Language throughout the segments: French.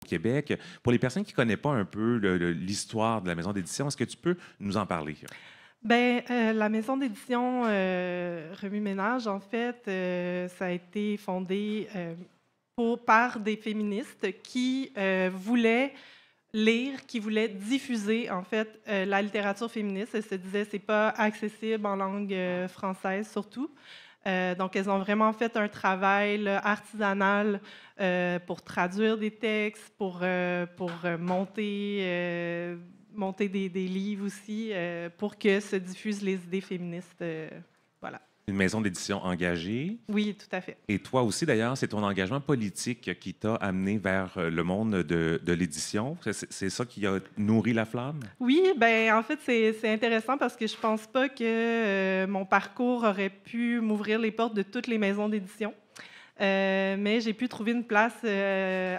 Québec. Pour les personnes qui ne connaissent pas un peu l'histoire de la maison d'édition, est-ce que tu peux nous en parler? Ben, la maison d'édition Remue-Ménage, en fait, ça a été fondé par des féministes qui voulaient lire, qui voulaient diffuser, en fait, la littérature féministe. Elles se disaient c'est pas accessible en langue française, surtout. Donc, elles ont vraiment fait un travail là, artisanal pour traduire des textes, pour monter des livres aussi, pour que se diffusent les idées féministes. Voilà. Une maison d'édition engagée. Oui, tout à fait. Et toi aussi, d'ailleurs, c'est ton engagement politique qui t'a amené vers le monde de l'édition. C'est ça qui a nourri la flamme? Oui, ben en fait, c'est intéressant parce que je pense pas que mon parcours aurait pu m'ouvrir les portes de toutes les maisons d'édition. Mais j'ai pu trouver une place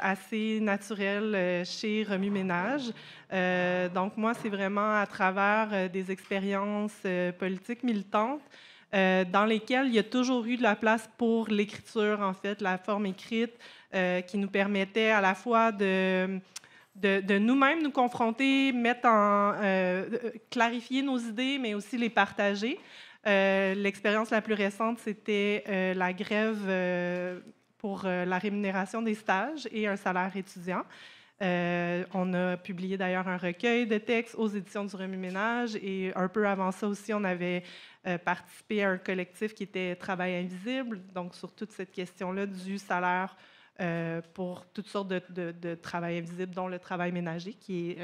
assez naturelle chez Remue-Ménage. Donc, moi, c'est vraiment à travers des expériences politiques militantes dans lesquelles il y a toujours eu de la place pour l'écriture, en fait, la forme écrite, qui nous permettait à la fois de nous-mêmes nous confronter, clarifier nos idées, mais aussi les partager. L'expérience la plus récente, c'était la grève pour la rémunération des stages et un salaire étudiant. On a publié d'ailleurs un recueil de textes aux éditions du Remue-Ménage et un peu avant ça aussi, on avait participé à un collectif qui était Travail invisible, donc sur toute cette question-là du salaire pour toutes sortes de travail invisible, dont le travail ménager, qui est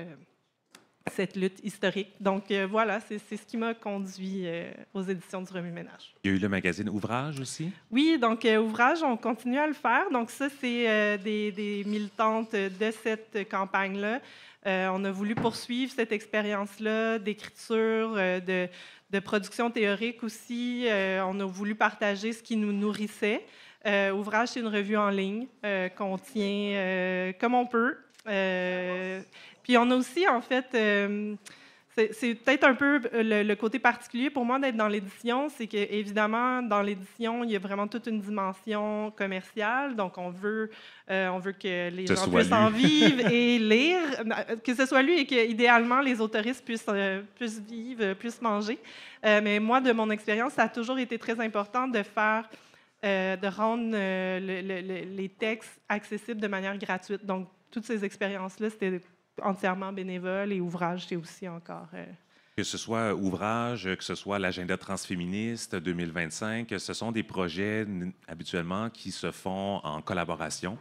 cette lutte historique. Donc voilà, c'est ce qui m'a conduit aux éditions du Remue-Ménage. Il y a eu le magazine Ouvrage aussi. Oui, donc Ouvrage, on continue à le faire. Donc ça, c'est des militantes de cette campagne-là. On a voulu poursuivre cette expérience-là d'écriture, de production théorique aussi. On a voulu partager ce qui nous nourrissait. Ouvrage, c'est une revue en ligne qu'on tient comme on peut. Puis on a aussi, en fait, c'est peut-être un peu le côté particulier pour moi d'être dans l'édition, c'est qu'évidemment, dans l'édition, il y a vraiment toute une dimension commerciale. Donc, on veut que les gens puissent en vivre et lire, que ce soit lu et qu'idéalement, les autoristes puissent vivre, puissent manger. Mais moi, de mon expérience, ça a toujours été très important de rendre les textes accessibles de manière gratuite. Donc, toutes ces expériences-là, c'était entièrement bénévole et Ouvrage, c'est aussi encore. Que ce soit Ouvrage, que ce soit l'agenda transféministe 2025, ce sont des projets habituellement qui se font en collaboration.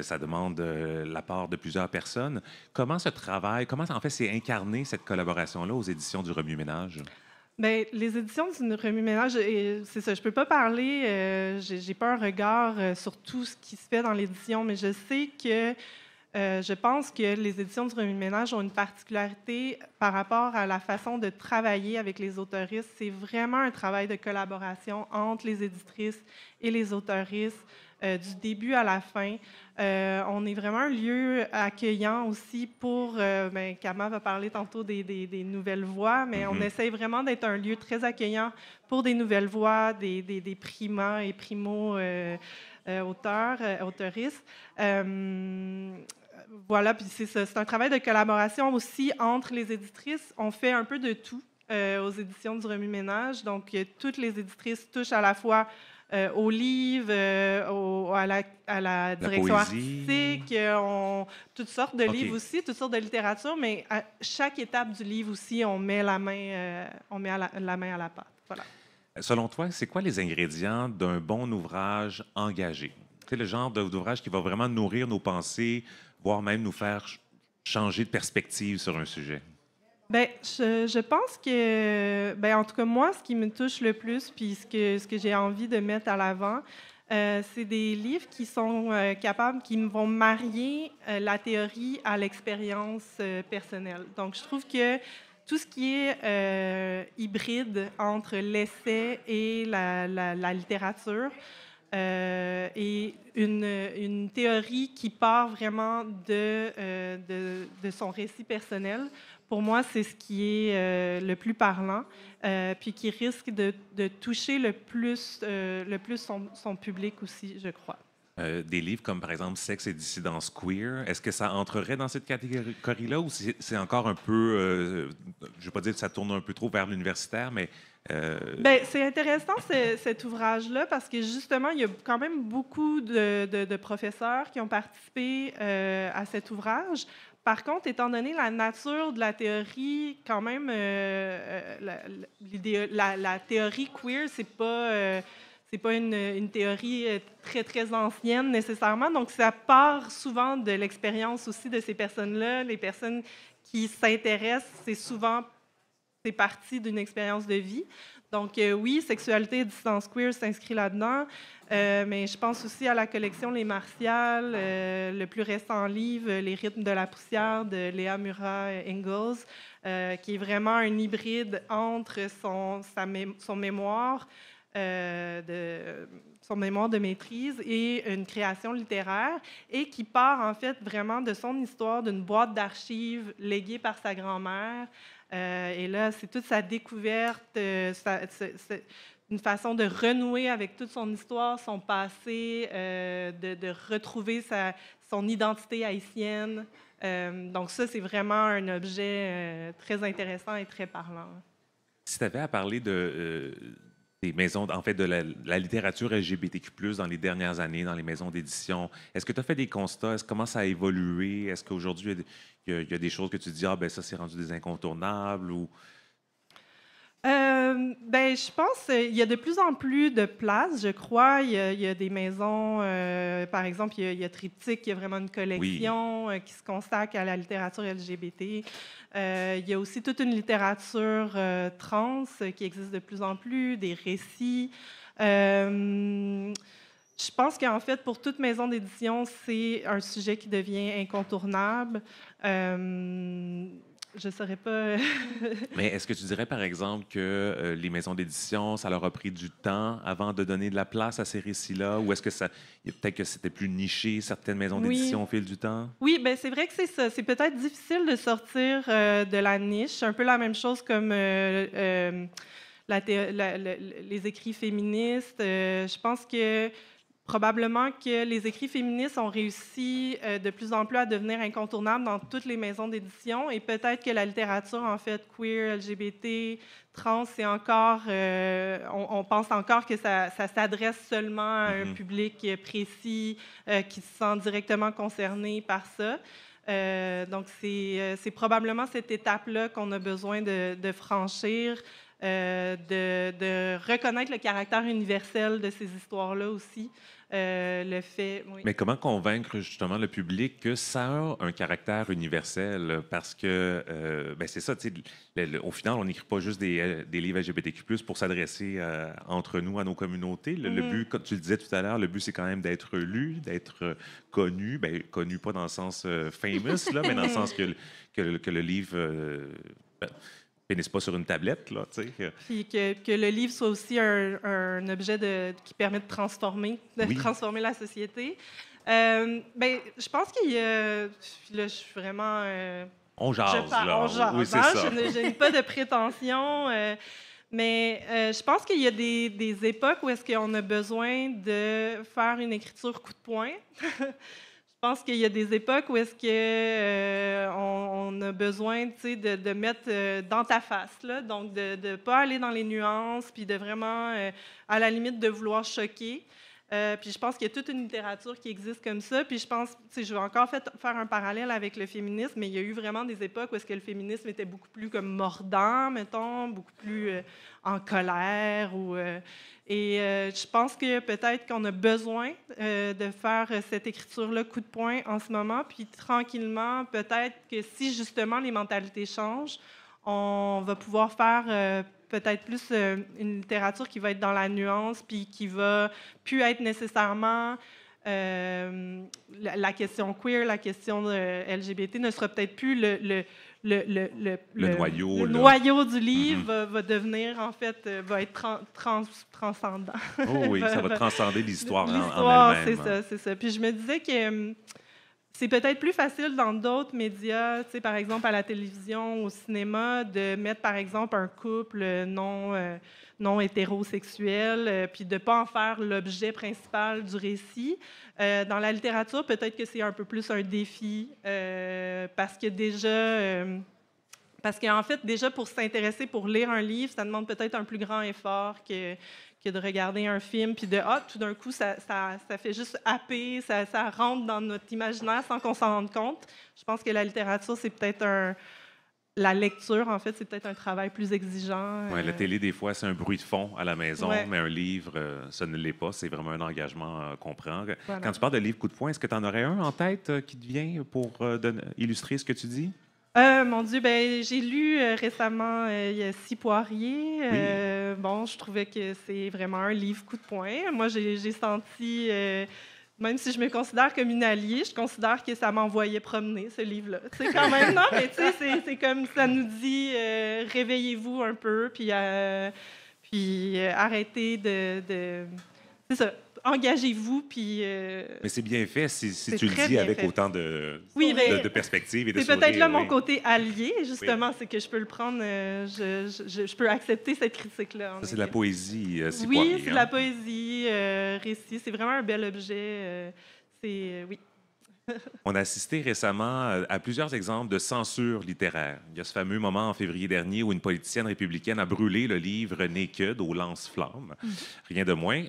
Ça demande la part de plusieurs personnes. Comment ce travail, comment en fait s'est incarné cette collaboration-là aux éditions du Remue-Ménage? Bien, les éditions du Remue-Ménage, c'est ça, je ne peux pas parler, j'ai pas un regard sur tout ce qui se fait dans l'édition, mais je sais que je pense que les éditions du Remue-Ménage ont une particularité par rapport à la façon de travailler avec les autoristes. C'est vraiment un travail de collaboration entre les éditrices et les autoristes, du début à la fin. On est vraiment un lieu accueillant aussi pour... Kama va parler tantôt des nouvelles voix, mais on essaye vraiment d'être un lieu très accueillant pour des nouvelles voix, des primas et primo-auteurs, autoristes. Voilà, puis c'est un travail de collaboration aussi entre les éditrices. On fait un peu de tout aux éditions du Remue-Ménage. Donc, toutes les éditrices touchent à la fois aux livres, à la direction artistique, toutes sortes de livres aussi, toutes sortes de littérature, mais à chaque étape du livre aussi, on met la main à la pâte. Voilà. Selon toi, c'est quoi les ingrédients d'un bon ouvrage engagé? C'est le genre d'ouvrage qui va vraiment nourrir nos pensées, voire même nous faire changer de perspective sur un sujet. Bien, je pense que, ben, en tout cas, moi, ce qui me touche le plus, puis ce que j'ai envie de mettre à l'avant, c'est des livres qui sont capables, qui vont marier la théorie à l'expérience personnelle. Donc, je trouve que tout ce qui est hybride entre l'essai et la littérature, et une théorie qui part vraiment de son récit personnel, pour moi, c'est ce qui est le plus parlant, puis qui risque de toucher le plus son public aussi, je crois. des livres comme, par exemple, Sexe et dissidence queer. Est-ce que ça entrerait dans cette catégorie-là ou c'est encore un peu, je ne veux pas dire que ça tourne un peu trop vers l'universitaire, mais... Bien, c'est intéressant cet ouvrage-là parce que justement, il y a quand même beaucoup de professeurs qui ont participé à cet ouvrage. Par contre, étant donné la nature de la théorie, quand même, la théorie queer, c'est pas une théorie très, très ancienne nécessairement. Donc, ça part souvent de l'expérience aussi de ces personnes-là. Les personnes qui s'intéressent, c'est parti d'une expérience de vie. Donc, oui, sexualité et distance queer s'inscrit là-dedans, mais je pense aussi à la collection Les Martiales, le plus récent livre, Les rythmes de la poussière de Léa Murat-Ingalls, qui est vraiment un hybride entre son mémoire son mémoire de maîtrise et une création littéraire, et qui part en fait vraiment de son histoire d'une boîte d'archives léguée par sa grand-mère. Et là, c'est toute sa découverte, une façon de renouer avec toute son histoire, son passé, de retrouver son identité haïtienne. Donc ça, c'est vraiment un objet très intéressant et très parlant. Si tu avais à parler des maisons, en fait, de la littérature LGBTQ+, dans les dernières années, dans les maisons d'édition, est-ce que tu as fait des constats? Comment ça a évolué? Est-ce qu'aujourd'hui, il y a des choses que tu dis, ah, ben ça, c'est rendu des incontournables? Ou... Ben, je pense qu'il y a de plus en plus de places, je crois. Il y a des maisons, par exemple, il y a Triptyque, qui a vraiment une collection qui se consacre à la littérature LGBT. Il y a aussi toute une littérature trans qui existe de plus en plus, des récits. Je pense qu'en fait, pour toute maison d'édition, c'est un sujet qui devient incontournable. Je ne saurais pas. Mais est-ce que tu dirais, par exemple, que les maisons d'édition, ça leur a pris du temps avant de donner de la place à ces récits-là? Ou est-ce que peut-être que c'était plus niché, certaines maisons d'édition au fil du temps? Oui, bien, c'est vrai que c'est ça. C'est peut-être difficile de sortir de la niche. Un peu la même chose comme les écrits féministes. Je pense que probablement que les écrits féministes ont réussi de plus en plus à devenir incontournables dans toutes les maisons d'édition, et peut-être que la littérature, en fait, queer, LGBT, trans, c'est encore... on pense encore que ça s'adresse seulement à un public précis qui se sent directement concerné par ça. Donc, c'est probablement cette étape-là qu'on a besoin de franchir, de reconnaître le caractère universel de ces histoires-là aussi. Le fait, oui. Mais comment convaincre justement le public que ça a un caractère universel? Parce que, ben c'est ça, au final, on n'écrit pas juste des livres LGBTQ+, pour s'adresser entre nous, à nos communautés. Le but, comme tu le disais tout à l'heure, le but, c'est quand même d'être lu, d'être connu. Ben, connu pas dans le sens famous, là, mais dans le sens que le livre... finissent pas sur une tablette, là, tu sais. Puis que le livre soit aussi un objet qui permet de transformer la société. Ben, je pense qu'il y a... Là, je suis vraiment... on jase, là. On jase, oui, c'est ça. Je n'ai pas de prétention, mais je pense qu'il y a des époques où est-ce qu'on a besoin de faire une écriture coup de poing. Je pense qu'il y a des époques où est-ce qu'on a besoin, de mettre dans ta face, là, donc de ne pas aller dans les nuances, puis de vraiment, à la limite, de vouloir choquer. Puis je pense qu'il y a toute une littérature qui existe comme ça. Puis je pense, je vais encore faire un parallèle avec le féminisme, mais il y a eu vraiment des époques où est-ce que le féminisme était beaucoup plus comme mordant, mettons, beaucoup plus en colère. Et je pense que peut-être qu'on a besoin de faire cette écriture-là coup de poing en ce moment. Puis tranquillement, peut-être que si justement les mentalités changent, on va pouvoir faire... peut-être plus une littérature qui va être dans la nuance, puis qui va plus être nécessairement la question queer, la question LGBT ne sera peut-être plus le noyau du livre, va devenir, en fait, va être transcendant. Oh oui, ça va transcender l'histoire en elle-même. C'est ça. Puis je me disais que c'est peut-être plus facile dans d'autres médias, tu sais, par exemple à la télévision, au cinéma, de mettre, par exemple, un couple non hétérosexuel, puis de ne pas en faire l'objet principal du récit. Dans la littérature, peut-être que c'est un peu plus un défi, parce que parce qu'en fait, déjà, pour s'intéresser, pour lire un livre, ça demande peut-être un plus grand effort que de regarder un film, puis tout d'un coup, ça fait juste happer, ça rentre dans notre imaginaire sans qu'on s'en rende compte. Je pense que la littérature, c'est peut-être la lecture, en fait, c'est peut-être un travail plus exigeant. Ouais, la télé, des fois, c'est un bruit de fond à la maison, Ouais, mais un livre, ça ne l'est pas. C'est vraiment un engagement qu'on prend. voilà. Quand tu parles de livre coup de poing, est-ce que tu en aurais un en tête qui te vient pour illustrer ce que tu dis? Mon Dieu, ben, j'ai lu récemment il y a Six Poiriers. Oui. Bon, je trouvais que c'est vraiment un livre coup de poing. Moi, j'ai senti, même si je me considère comme une alliée, je considère que ça m'envoyait promener, ce livre-là. Tu sais, quand même, non, mais tu sais, c'est comme ça nous dit, réveillez-vous un peu, puis arrêtez c'est ça, engagez-vous, puis Mais c'est bien fait si c'est tu le très dis bien avec fait. autant de, Oui, ben, de perspective et de c'est peut-être là sourire. mon Oui. côté allié, Oui. justement, c'est que je peux le prendre, je peux accepter cette critique-là. En Ça, c'est de la effet. poésie, Six Oui, Poiriers, c'est de hein? la poésie, récit, c'est vraiment un bel objet. Oui. On a assisté récemment à plusieurs exemples de censure littéraire. Il y a ce fameux moment en février dernier où une politicienne républicaine a brûlé le livre Naked au lance-flammes. Rien de moins.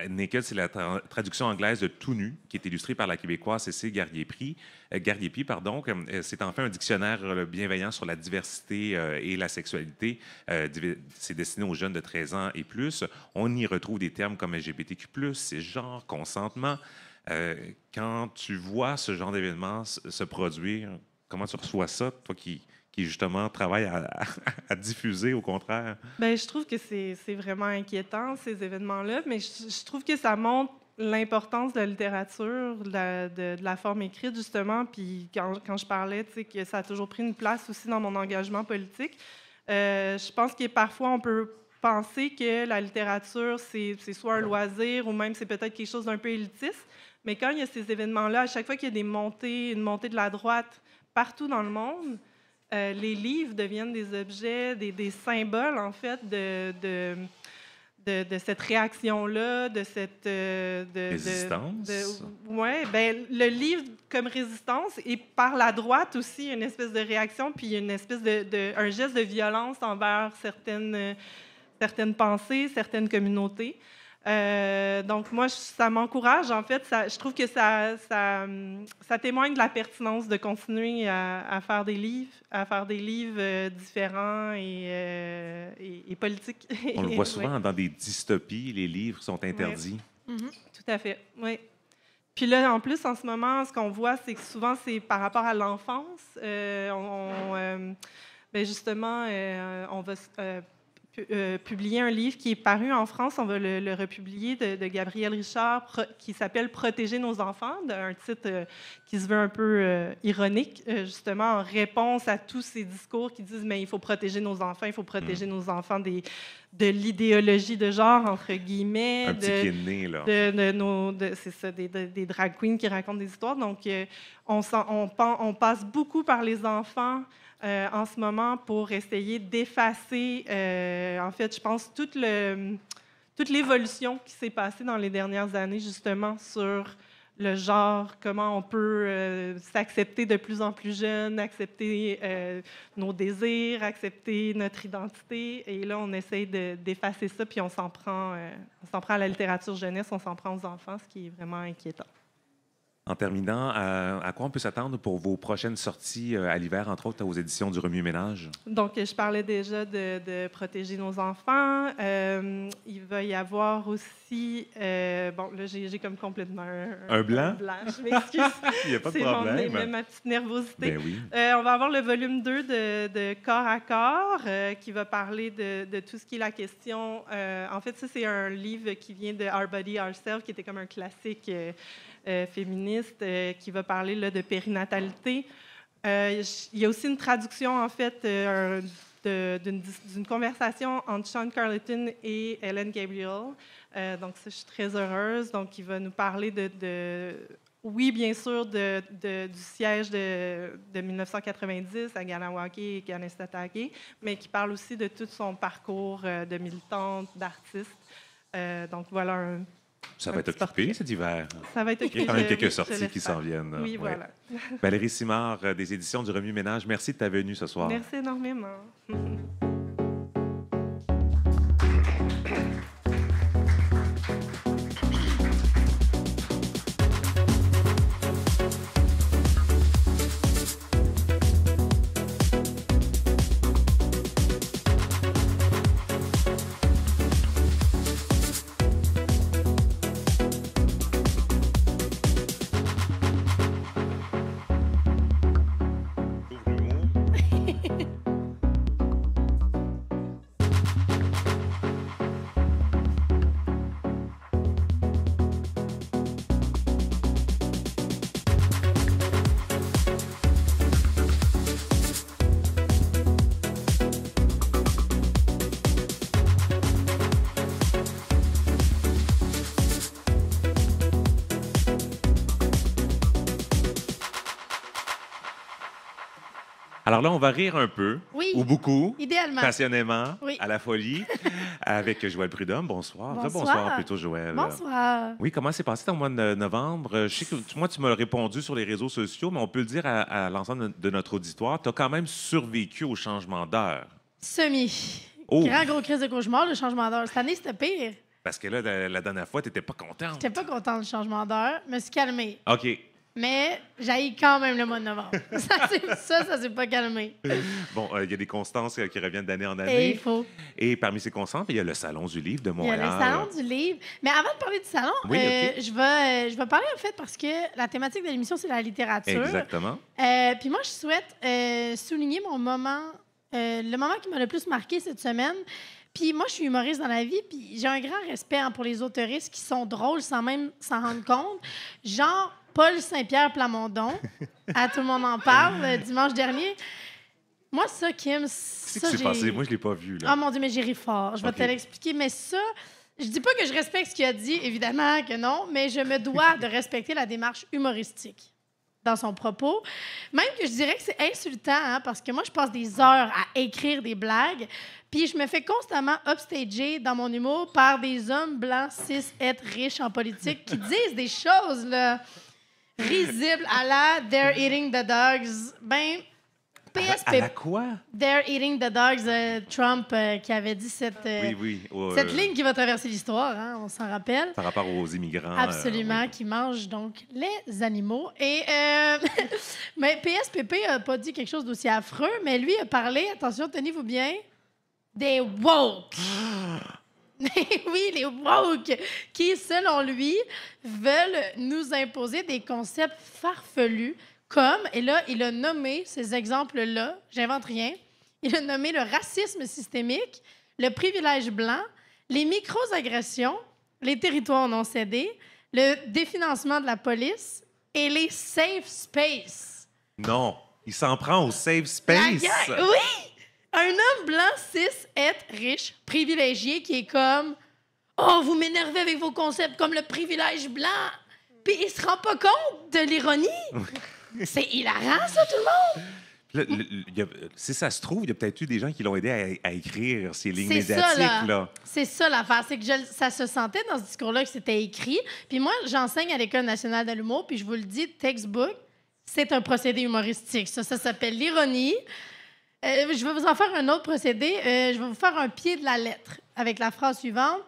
Naked, c'est la traduction anglaise de Tout nu, qui est illustrée par la Québécoise Cécile Gardiépi, pardon. C'est enfin un dictionnaire bienveillant sur la diversité et la sexualité. C'est destiné aux jeunes de 13 ans et plus. On y retrouve des termes comme LGBTQ+, cisgenre, consentement. Quand tu vois ce genre d'événement se produire, comment tu reçois ça, toi qui justement travaille à diffuser au contraire? Ben, je trouve que c'est vraiment inquiétant, ces événements-là, mais je trouve que ça montre l'importance de la littérature, de la forme écrite, justement. Puis quand je parlais, tu sais, que ça a toujours pris une place aussi dans mon engagement politique, je pense que parfois on peut penser que la littérature, c'est soit un loisir ou même c'est peut-être quelque chose d'un peu élitiste. Mais quand il y a ces événements-là, à chaque fois qu'il y a une montée de la droite partout dans le monde, les livres deviennent des objets, des symboles, en fait, de cette réaction-là, de cette... Résistance? ouais, ben, le livre comme résistance et par la droite aussi, une espèce de réaction, puis une espèce un geste de violence envers certaines pensées, certaines communautés. Donc, moi, ça m'encourage. En fait, je trouve que ça témoigne de la pertinence de continuer à faire des livres différents et politiques. On le voit Ouais, souvent dans des dystopies, les livres sont ouais, interdits. tout à fait. Oui. Puis là, en plus, en ce moment, ce qu'on voit, c'est que souvent, c'est par rapport à l'enfance. Ben justement, on va publier un livre qui est paru en France. On va le republier de Gabriel Richard, qui s'appelle Protéger nos enfants, un titre qui se veut un peu ironique, justement, en réponse à tous ces discours qui disent mais il faut protéger nos enfants, il faut protéger nos enfants de l'idéologie de genre, entre guillemets. Un petit pied de nez, là. C'est ça, des drag queens qui racontent des histoires. Donc, on passe beaucoup par les enfants en ce moment pour essayer d'effacer, en fait, je pense, toute l'évolution qui s'est passée dans les dernières années, justement, sur le genre, comment on peut s'accepter de plus en plus jeune, accepter nos désirs, accepter notre identité. Et là, on essaye d'effacer ça, puis on s'en prend à la littérature jeunesse, on s'en prend aux enfants, ce qui est vraiment inquiétant. En terminant, à quoi on peut s'attendre pour vos prochaines sorties à l'hiver, entre autres aux éditions du Remue-Ménage? Donc, je parlais déjà de protéger nos enfants. Il va y avoir aussi... bon, là, j'ai comme complètement Un blanc? un blanc. Je m'excuse. Il n'y a pas de C'est problème. ma petite nervosité. Ben oui. On va avoir le volume 2 de Corps à corps qui va parler de tout ce qui est la question. En fait, ça, c'est un livre qui vient de Our Body, Ourself, qui était comme un classique féministe qui va parler là, de périnatalité. Il y a aussi une traduction, en fait, d'une conversation entre Sean Carleton et Ellen Gabriel. Donc, ça, je suis très heureuse. Donc, il va nous parler oui, bien sûr, du siège de 1990 à Ganawake et Kanesatake, mais qui parle aussi de tout son parcours de militante, d'artiste. Donc voilà Ça va être occupé cet hiver. Ça va être occupé. Il y a quand même quelques sorties qui s'en viennent. Oui, voilà. Valérie Simard, des éditions du Remue-Ménage, merci de ta venue ce soir. Merci énormément. Alors là, on va rire un peu, oui, ou beaucoup, idéalement, passionnément, oui, à la folie, avec Joëlle Prudhomme. Bonsoir. Bonsoir plutôt, Joëlle. Bonsoir. Oui, comment s'est passé ton mois de novembre? Je sais que moi, tu m'as répondu sur les réseaux sociaux, mais on peut le dire à l'ensemble de notre auditoire, tu as quand même survécu au changement d'heure. Semi. Oh. Grand gros crise de cauchemar, le changement d'heure. Cette année, c'était pire. Parce que là, la dernière fois, tu n'étais pas contente. J'étais pas contente du changement d'heure. Je me suis calmée. OK. Mais j'haïs quand même le mois de novembre. ça s'est pas calmé. Bon, il y a des constances qui reviennent d'année en année. Et il faut. Et parmi ces constances, il y a le Salon du livre de Montréal. Il y a le Salon du livre. Mais avant de parler du salon, oui, okay. je vais parler en fait parce que la thématique de l'émission, c'est la littérature. Exactement. Puis moi, je souhaite souligner mon moment, le moment qui m'a le plus marqué cette semaine. Puis moi, je suis humoriste dans la vie, puis j'ai un grand respect pour les auteuristes qui sont drôles sans même s'en rendre compte. Genre Paul Saint-Pierre Plamondon, à Tout le monde en parle, dimanche dernier. Moi, ça, Kim, Qu'est-ce qui s'est passé? Moi, je ne l'ai pas vu. Là. Oh mon Dieu, mais j'ai ri fort. Je vais te l'expliquer. Mais ça, je dis pas que je respecte ce qu'il a dit, évidemment que non, mais je me dois de respecter la démarche humoristique dans son propos. Même que je dirais que c'est insultant, hein, parce que moi, je passe des heures à écrire des blagues, puis je me fais constamment upstager dans mon humour par des hommes blancs, cis, riches en politique qui disent des choses, là, risibles à la « They're eating the dogs ». Ben, PSP. À la quoi? They're eating the dogs, Trump qui avait dit cette ligne qui va traverser l'histoire, hein, on s'en rappelle. Par rapport aux immigrants. Absolument, qui mangent donc les animaux. Et mais PSPP n'a pas dit quelque chose d'aussi affreux, mais lui a parlé, attention, tenez-vous bien, des woke. Oui, les woke, qui, selon lui, veulent nous imposer des concepts farfelus comme, et là, il a nommé ces exemples-là, j'invente rien, il a nommé le racisme systémique, le privilège blanc, les micro-agressions, les territoires non cédés, le définancement de la police et les safe space. Non, il s'en prend au safe space. Oui! Un homme blanc, cis, riche, privilégié, qui est comme « Oh, vous m'énervez avec vos concepts comme le privilège blanc! » Puis il se rend pas compte de l'ironie. C'est hilarant, ça, tout le monde! Là, si ça se trouve, il y a peut-être eu des gens qui l'ont aidé à écrire ces lignes médiatiques. Là. C'est ça, l'affaire. C'est que ça se sentait dans ce discours-là que c'était écrit. Puis moi, j'enseigne à l'École nationale de l'humour, puis je vous le dis, textbook, c'est un procédé humoristique. Ça s'appelle l'ironie. Je vais vous en faire un autre procédé. Je vais vous faire un pied de la lettre avec la phrase suivante.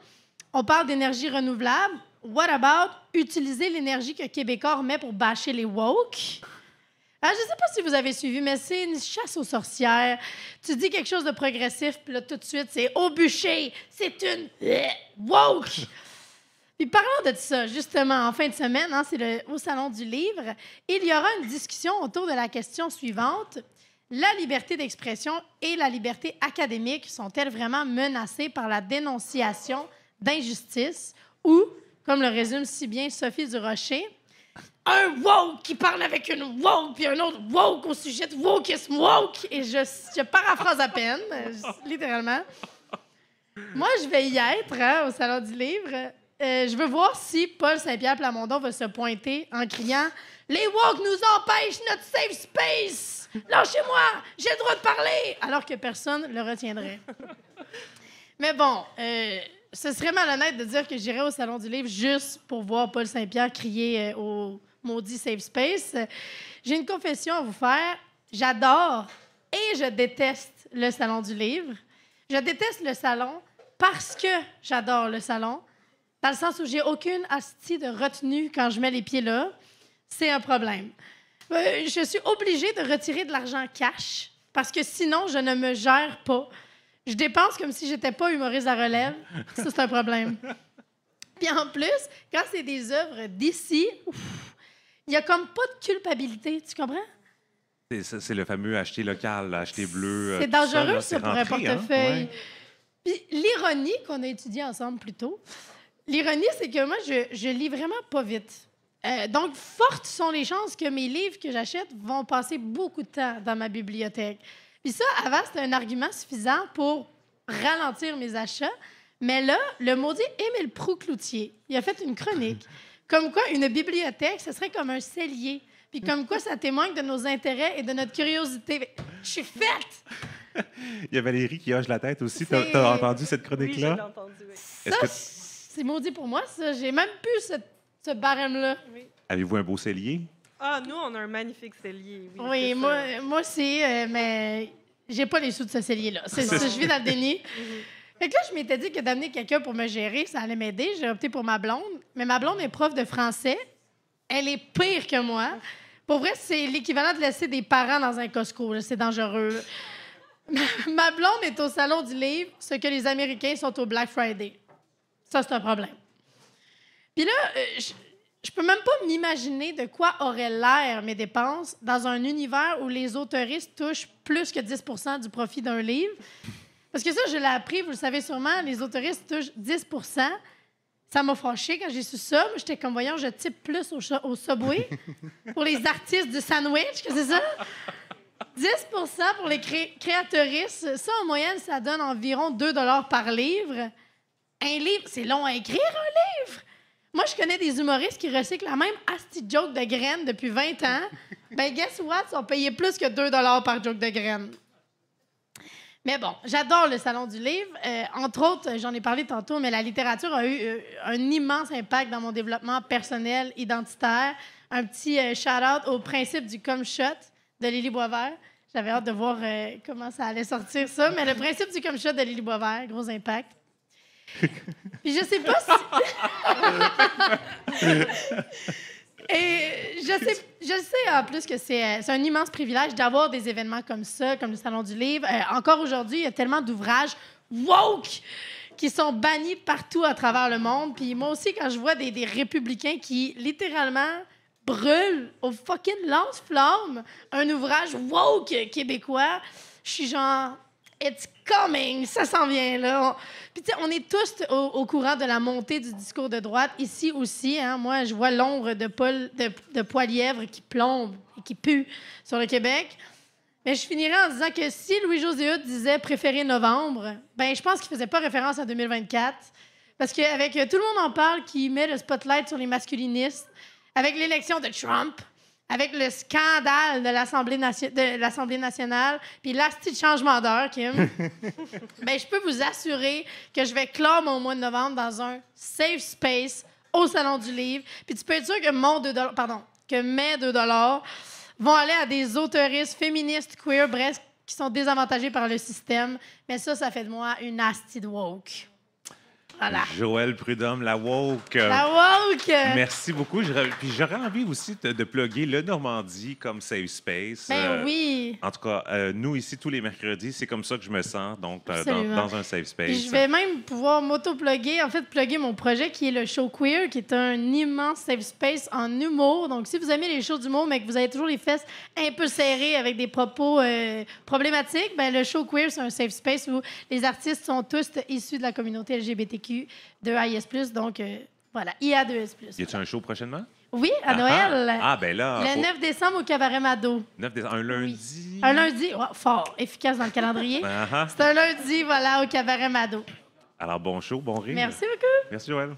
On parle d'énergie renouvelable. What about utiliser l'énergie que Québécois met pour bâcher les woke? Je ne sais pas si vous avez suivi, mais c'est une chasse aux sorcières. Tu dis quelque chose de progressif, puis là, tout de suite, c'est au bûcher. C'est une woke. Puis parlons de ça, justement, en fin de semaine, hein, c'est au Salon du livre, il y aura une discussion autour de la question suivante. La liberté d'expression et la liberté académique sont-elles vraiment menacées par la dénonciation d'injustice ou, comme le résume si bien Sophie Durocher, un woke qui parle avec une woke puis un autre woke au sujet de wokeisme woke. Et je paraphrase à peine, littéralement. Moi, je vais y être, hein, au Salon du livre. je veux voir si Paul Saint-Pierre Plamondon va se pointer en criant « Les woke nous empêchent notre safe space! Lâchez-moi! J'ai le droit de parler! » alors que personne ne le retiendrait. Mais bon, ce serait malhonnête de dire que j'irais au Salon du Livre juste pour voir Paul Saint-Pierre crier au maudit safe space. J'ai une confession à vous faire. J'adore et je déteste le Salon du Livre. Je déteste le salon parce que j'adore le salon, dans le sens où j'ai aucune hostie de retenue quand je mets les pieds là. C'est un problème. Je suis obligée de retirer de l'argent cash parce que sinon, je ne me gère pas. Je dépense comme si j'étais pas humoriste à relève. Ça, c'est un problème. Puis en plus, quand c'est des œuvres d'ici, il y a comme pas de culpabilité. Tu comprends? C'est le fameux acheter local, acheter bleu. C'est dangereux, là, ça, pour un rentré, portefeuille. Hein? Ouais. Puis l'ironie qu'on a étudiée ensemble plus tôt, l'ironie, c'est que moi, je lis vraiment pas vite. Donc, fortes sont les chances que mes livres que j'achète vont passer beaucoup de temps dans ma bibliothèque. Puis ça, avant, c'était un argument suffisant pour ralentir mes achats. Mais là, le maudit Émile Proulx-Cloutier, il a fait une chronique comme quoi une bibliothèque, ce serait comme un cellier. Puis comme quoi ça témoigne de nos intérêts et de notre curiosité. Je suis faite! Il y a Valérie qui hoche la tête aussi. T'as entendu cette Oui, je l'ai chronique-là? entendu, oui. Ça, c'est maudit pour moi, ça. J'ai même plus ce barème-là. Oui. Avez-vous un beau cellier? Ah, nous, on a un magnifique cellier. Oui, Oui, c'est ça. moi aussi, mais j'ai pas les sous de ce cellier-là. Je vis dans le déni. Fait que là, je m'étais dit que d'amener quelqu'un pour me gérer, ça allait m'aider. J'ai opté pour ma blonde. Mais ma blonde est prof de français. Elle est pire que moi. Pour vrai, c'est l'équivalent de laisser des parents dans un Costco. Là. C'est dangereux. Ma blonde est au Salon du Livre, ce que les Américains sont au Black Friday. Ça, c'est un problème. Puis là, je peux même pas m'imaginer de quoi auraient l'air mes dépenses dans un univers où les auteuristes touchent plus que 10 % du profit d'un livre. Parce que ça, je l'ai appris, vous le savez sûrement, les auteuristes touchent 10 %. Ça m'a fâchée quand j'ai su ça. Moi, j'étais comme, voyons, je type plus au Subway pour les artistes du sandwich, que c'est ça? 10 % pour les créateuristes. Ça, en moyenne, ça donne environ 2 $ par livre. Un livre, c'est long à écrire, un livre. Moi, je connais des humoristes qui recyclent la même asti joke de graines depuis 20 ans. Ben, guess what? Ils ont payé plus que 2 $ par joke de graines. Mais bon, j'adore le Salon du Livre. Entre autres, j'en ai parlé tantôt, mais la littérature a eu un immense impact dans mon développement personnel, identitaire. Un petit shout-out au principe du cum shot de Lily Boisvert. J'avais hâte de voir comment ça allait sortir, ça. Mais le principe du cum shot de Lily Boisvert, gros impact. Puis je sais pas si... Et je sais en plus que c'est un immense privilège d'avoir des événements comme ça, comme le Salon du Livre. Encore aujourd'hui, il y a tellement d'ouvrages woke qui sont bannis partout à travers le monde. Puis moi aussi, quand je vois des républicains qui, littéralement, brûlent au fucking lance-flamme un ouvrage woke québécois, je suis genre... It's coming! Ça s'en vient, là. Puis, tu sais, on est tous au courant de la montée du discours de droite. Ici aussi, hein, moi, je vois l'ombre de Poilièvre qui plombe et qui pue sur le Québec. Mais je finirais en disant que si Louis-José Hood disait « préférer novembre », ben je pense qu'il faisait pas référence à 2024. Parce qu'avec Tout le monde en parle qui met le spotlight sur les masculinistes, avec l'élection de Trump, avec le scandale de l'Assemblée nationale, puis l'asti de changement d'heure, Kim, ben, je peux vous assurer que je vais clore mon mois de novembre dans un safe space au Salon du Livre. Puis tu peux être sûr que mes 2 $ vont aller à des auteuristes féministes, queer, bref, qui sont désavantagés par le système. Mais ça fait de moi une asti de woke. Voilà. Joëlle Prudhomme, la woke. La woke! Merci beaucoup. Puis j'aurais envie aussi de plugger le Normandie comme safe space. Ben oui! En tout cas, nous, ici, tous les mercredis, c'est comme ça que je me sens, donc dans un safe space. Puis je vais même pouvoir m'auto-plugger, en fait, plugger mon projet qui est le Show Queer, qui est un immense safe space en humour. Donc, si vous aimez les shows d'humour, mais que vous avez toujours les fesses un peu serrées avec des propos problématiques, ben le Show Queer, c'est un safe space où les artistes sont tous issus de la communauté LGBTQ de AIS+, donc voilà, IA2S+. Y a-t-il un show prochainement? Oui, à Noël. Ah, ben là... Le 9 décembre au Cabaret Mado. 9 décembre, un lundi? Oui. Un lundi, fort, efficace dans le calendrier. C'est un lundi, voilà, au Cabaret Mado. Alors, bon show, bon rire. Merci beaucoup. Merci, Joëlle.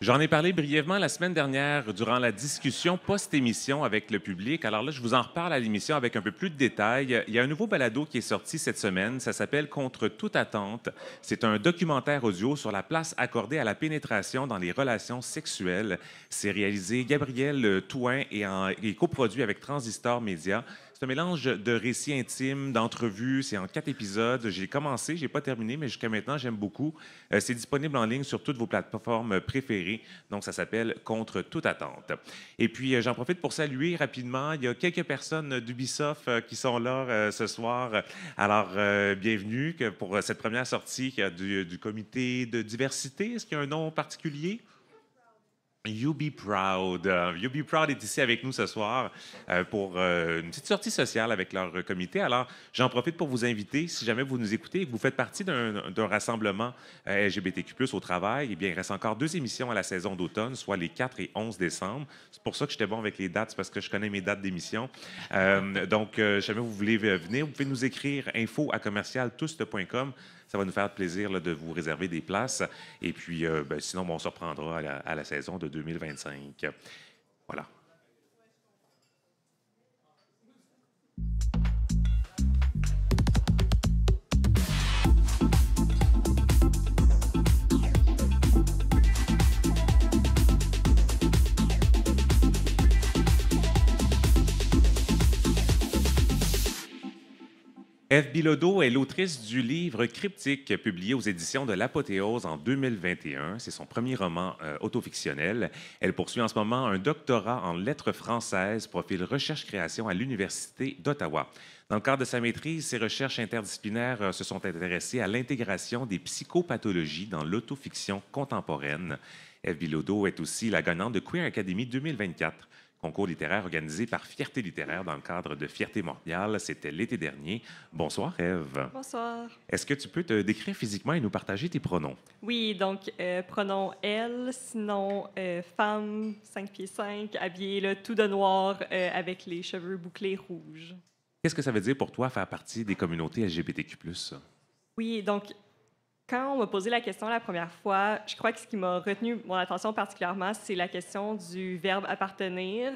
J'en ai parlé brièvement la semaine dernière durant la discussion post-émission avec le public. Alors là, je vous en reparle à l'émission avec un peu plus de détails. Il y a un nouveau balado qui est sorti cette semaine. Ça s'appelle Contre toute attente. C'est un documentaire audio sur la place accordée à la pénétration dans les relations sexuelles. C'est réalisé Gabriel Touin et coproduit avec Transistor Média. C'est un mélange de récits intimes, d'entrevues. C'est en 4 épisodes. J'ai commencé, j'ai pas terminé, mais jusqu'à maintenant, j'aime beaucoup. C'est disponible en ligne sur toutes vos plateformes préférées. Donc, ça s'appelle Contre toute attente. Et puis, j'en profite pour saluer rapidement. Il y a quelques personnes d'Ubisoft qui sont là ce soir. Alors, bienvenue pour cette première sortie du comité de diversité. Est-ce qu'il y a un nom particulier? You Be Proud. You Be Proud est ici avec nous ce soir pour une petite sortie sociale avec leur comité. Alors, j'en profite pour vous inviter, si jamais vous nous écoutez et que vous faites partie d'un rassemblement LGBTQ+, au travail, eh bien, il reste encore 2 émissions à la saison d'automne, soit les 4 et 11 décembre. C'est pour ça que j'étais bon avec les dates, c'est parce que je connais mes dates d'émission. Donc, si jamais vous voulez venir, vous pouvez nous écrire info@commercialtouste.com. Ça va nous faire plaisir là, de vous réserver des places. Et puis, sinon, on se reprendra à la saison de 2025. Voilà. Ève Bilodeau est l'autrice du livre Cryptique, publié aux éditions de l'Apothéose en 2021. C'est son premier roman autofictionnel. Elle poursuit en ce moment un doctorat en lettres françaises, profil recherche-création à l'Université d'Ottawa. Dans le cadre de sa maîtrise, ses recherches interdisciplinaires se sont intéressées à l'intégration des psychopathologies dans l'autofiction contemporaine. Ève Bilodeau est aussi la gagnante de Queer Academy 2024. Concours littéraire organisé par Fierté littéraire dans le cadre de Fierté Montréal. C'était l'été dernier. Bonsoir, Ève. Bonsoir. Est-ce que tu peux te décrire physiquement et nous partager tes pronoms? Oui, donc pronom elle, sinon femme, 5 pieds 5, habillée là, tout de noir avec les cheveux bouclés rouges. Qu'est-ce que ça veut dire pour toi faire partie des communautés LGBTQ+. Oui, donc quand on m'a posé la question la première fois, je crois que ce qui m'a retenu mon attention particulièrement, c'est la question du verbe appartenir.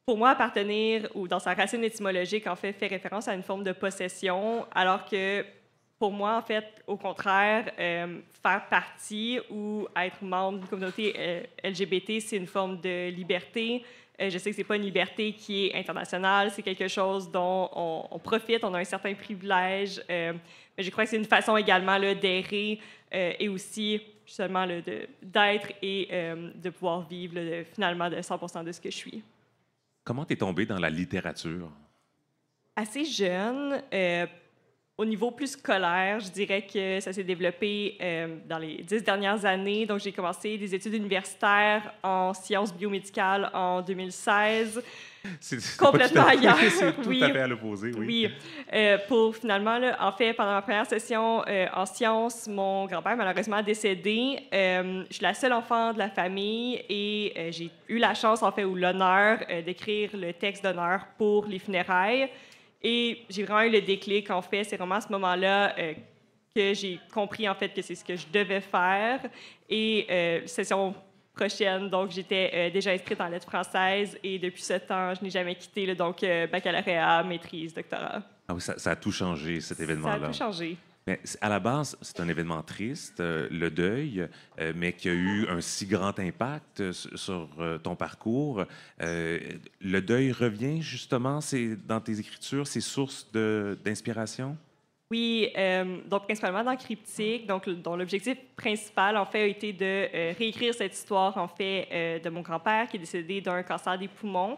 Pour moi, appartenir, ou dans sa racine étymologique, en fait référence à une forme de possession, alors que pour moi, en fait, au contraire, faire partie ou être membre d'une communauté LGBT, c'est une forme de liberté. Je sais que ce n'est pas une liberté qui est internationale, c'est quelque chose dont on profite, on a un certain privilège, mais je crois que c'est une façon également d'errer et aussi justement d'être et de pouvoir vivre finalement de 100% de ce que je suis. Comment tu es tombée dans la littérature? Assez jeune. Au niveau plus scolaire, je dirais que ça s'est développé dans les 10 dernières années. Donc, j'ai commencé des études universitaires en sciences biomédicales en 2016. C'est complètement ailleurs. C'est tout oui. à fait à l'opposé, oui. Oui. Pour finalement, là, en fait, pendant ma première session en sciences, mon grand-père malheureusement décédé. Je suis la seule enfant de la famille et j'ai eu la chance, en fait, ou l'honneur d'écrire le texte d'honneur pour les funérailles. Et j'ai vraiment eu le déclic, en fait. C'est vraiment à ce moment-là que j'ai compris, en fait, que c'est ce que je devais faire. Et session prochaine, donc j'étais déjà inscrite en lettres françaises et depuis ce temps, je n'ai jamais quitté, là, donc baccalauréat, maîtrise, doctorat. Ah oui, ça a tout changé, cet événement-là. Ça a tout changé. Mais à la base, c'est un événement triste, le deuil, mais qui a eu un si grand impact sur ton parcours. Le deuil revient justement dans tes écritures, ces sources d'inspiration? Oui, donc principalement dans Cryptique, dont l'objectif principal, en fait, a été de réécrire cette histoire, en fait, de mon grand-père qui est décédé d'un cancer des poumons.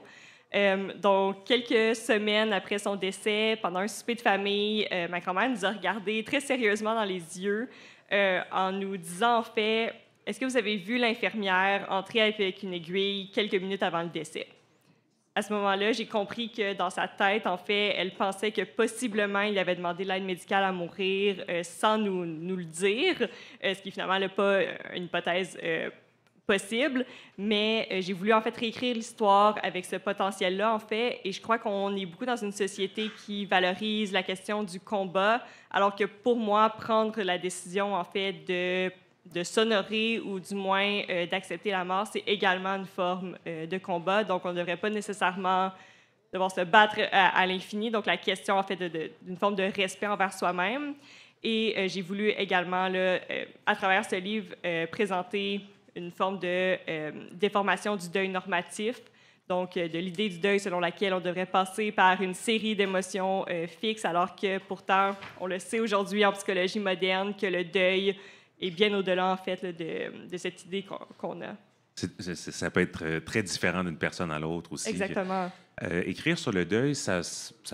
Donc, quelques semaines après son décès, pendant un souper de famille, ma grand-mère nous a regardés très sérieusement dans les yeux en nous disant, en fait, « Est-ce que vous avez vu l'infirmière entrer avec une aiguille quelques minutes avant le décès? » À ce moment-là, j'ai compris que dans sa tête, en fait, elle pensait que possiblement il avait demandé l'aide médicale à mourir sans nous le dire, ce qui finalement n'est pas une hypothèse possible. Mais j'ai voulu en fait réécrire l'histoire avec ce potentiel-là, en fait, et je crois qu'on est beaucoup dans une société qui valorise la question du combat, alors que pour moi, prendre la décision, en fait, de de s'honorer ou du moins d'accepter la mort, c'est également une forme de combat. Donc, on ne devrait pas nécessairement devoir se battre à l'infini. Donc, la question, en fait, d'une forme de respect envers soi-même. Et j'ai voulu également, là, à travers ce livre, présenter une forme de déformation du deuil normatif, donc de l'idée du deuil selon laquelle on devrait passer par une série d'émotions fixes, alors que pourtant, on le sait aujourd'hui en psychologie moderne, que le deuil est bien au-delà, en fait, là, de cette idée qu'on a. Ça peut être très différent d'une personne à l'autre aussi. Exactement. Écrire sur le deuil, ça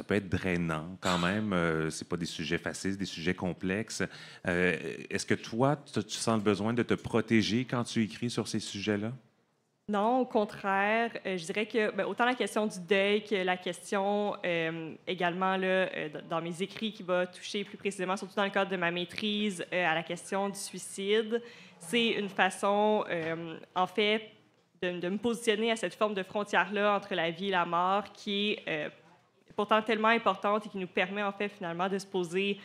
peut être drainant quand même. C'est pas des sujets faciles, des sujets complexes. Est-ce que toi, tu sens le besoin de te protéger quand tu écris sur ces sujets-là? Non, au contraire, je dirais que autant la question du deuil que la question également là, dans mes écrits qui va toucher plus précisément, surtout dans le cadre de ma maîtrise, à la question du suicide, c'est une façon, en fait, de me positionner à cette forme de frontière-là entre la vie et la mort qui est pourtant tellement importante et qui nous permet, en fait, finalement, de se poser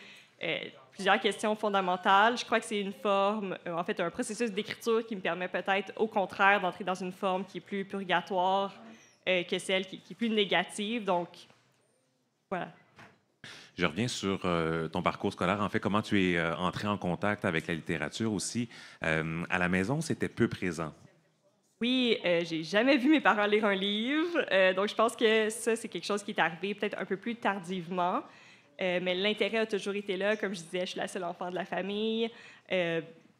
plusieurs questions fondamentales. Je crois que c'est une forme, en fait, un processus d'écriture qui me permet peut-être, au contraire, d'entrer dans une forme qui est plus purgatoire que celle qui est plus négative. Donc, voilà. Je reviens sur ton parcours scolaire. En fait, comment tu es entré en contact avec la littérature aussi. À la maison, c'était peu présent. Oui, j'ai jamais vu mes parents lire un livre, donc je pense que ça, c'est quelque chose qui est arrivé peut-être un peu plus tardivement. Mais l'intérêt a toujours été là. Comme je disais, je suis la seule enfant de la famille.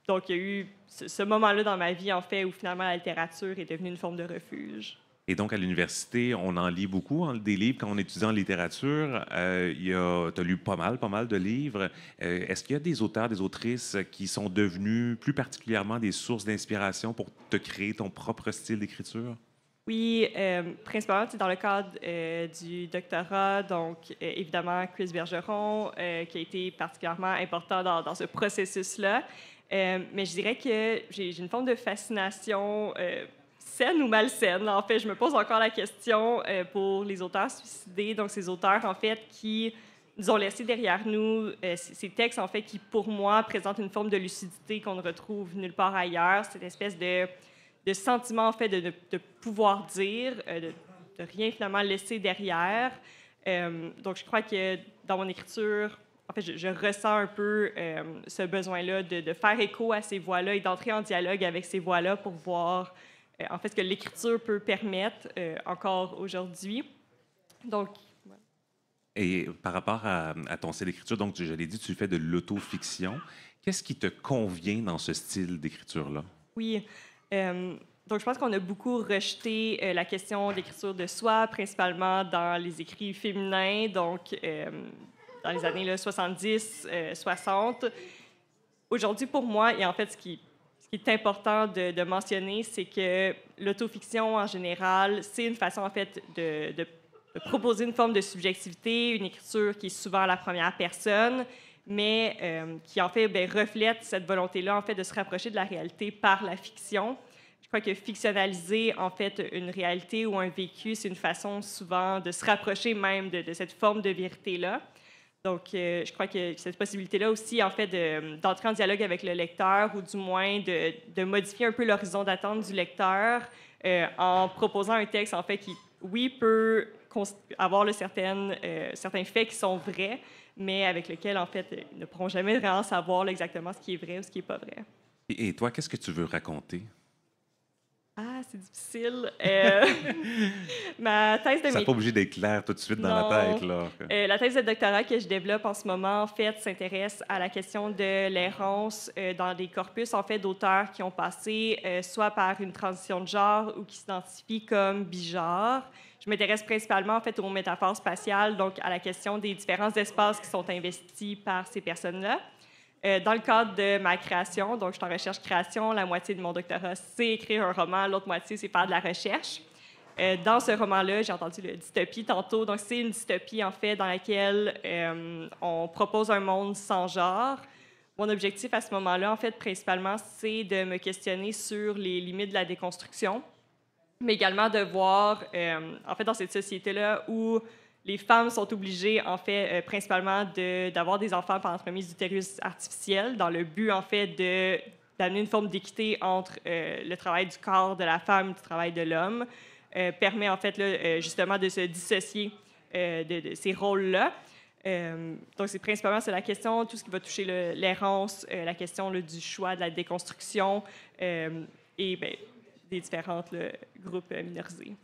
Donc, il y a eu ce moment-là dans ma vie, en fait, où finalement la littérature est devenue une forme de refuge. Et donc, à l'université, on en lit beaucoup, hein, des livres. Quand on étudie en littérature, tu as lu pas mal de livres. Est-ce qu'il y a des auteurs, des autrices qui sont devenus plus particulièrement des sources d'inspiration pour te créer ton propre style d'écriture? Oui, principalement dans le cadre du doctorat, donc évidemment Chris Bergeron, qui a été particulièrement important dans ce processus-là. Mais je dirais que j'ai une forme de fascination saine ou malsaine. En fait, je me pose encore la question pour les auteurs suicidés, donc ces auteurs, en fait, qui nous ont laissé derrière nous ces textes, en fait, qui, pour moi, présentent une forme de lucidité qu'on ne retrouve nulle part ailleurs, cette espèce de sentiment, en fait, de pouvoir dire, de rien, finalement, laisser derrière. Donc, je crois que dans mon écriture, en fait, je ressens un peu ce besoin-là de faire écho à ces voix-là et d'entrer en dialogue avec ces voix-là pour voir, en fait, ce que l'écriture peut permettre encore aujourd'hui. Donc, voilà. Et par rapport à ton style d'écriture, donc, je l'ai dit, tu fais de l'autofiction. Qu'est-ce qui te convient dans ce style d'écriture-là? Oui. Donc, je pense qu'on a beaucoup rejeté la question d'écriture de soi, principalement dans les écrits féminins, donc dans les années là, 70, 60. Aujourd'hui, pour moi, et en fait, ce qui est important de mentionner, c'est que l'autofiction, en général, c'est une façon, en fait, de proposer une forme de subjectivité, une écriture qui est souvent à la première personne, mais qui, en fait, reflète cette volonté-là, en fait, de se rapprocher de la réalité par la fiction. Je crois que fictionnaliser, en fait, une réalité ou un vécu, c'est une façon souvent de se rapprocher même de cette forme de vérité-là. Donc, je crois que cette possibilité-là aussi, en fait, d'entrer en dialogue avec le lecteur ou du moins de modifier un peu l'horizon d'attente du lecteur en proposant un texte, en fait, qui, oui, peut avoir là, certains faits qui sont vrais, mais avec lesquels, en fait, ils ne pourront jamais vraiment savoir là, exactement ce qui est vrai ou ce qui n'est pas vrai. Et toi, qu'est-ce que tu veux raconter? Ah, c'est difficile. Ma thèse de Ça n'est pas obligé d'être clair tout de suite dans la tête, là. La thèse de doctorat que je développe en ce moment, en fait, s'intéresse à la question de l'errance dans des corpus, en fait, d'auteurs qui ont passé soit par une transition de genre ou qui s'identifient comme bigenres. Je m'intéresse principalement, en fait, aux métaphores spatiales, donc à la question des différents espaces qui sont investis par ces personnes-là. Dans le cadre de ma création, donc je suis en recherche-création, la moitié de mon doctorat, c'est écrire un roman, l'autre moitié, c'est faire de la recherche. Dans ce roman-là, j'ai entendu le dystopie tantôt, donc c'est une dystopie, en fait, dans laquelle on propose un monde sans genre. Mon objectif à ce moment-là, en fait, principalement, c'est de me questionner sur les limites de la déconstruction, mais également de voir, en fait, dans cette société-là où les femmes sont obligées, en fait, principalement d'avoir des enfants par entremise d'utérus artificiel dans le but, en fait, d'amener une forme d'équité entre le travail du corps de la femme et du travail de l'homme, permet en fait là, justement de se dissocier de ces rôles-là. Donc, c'est principalement la question, tout ce qui va toucher l'errance, la question là, du choix, de la déconstruction et bien, des différents groupes minorisés.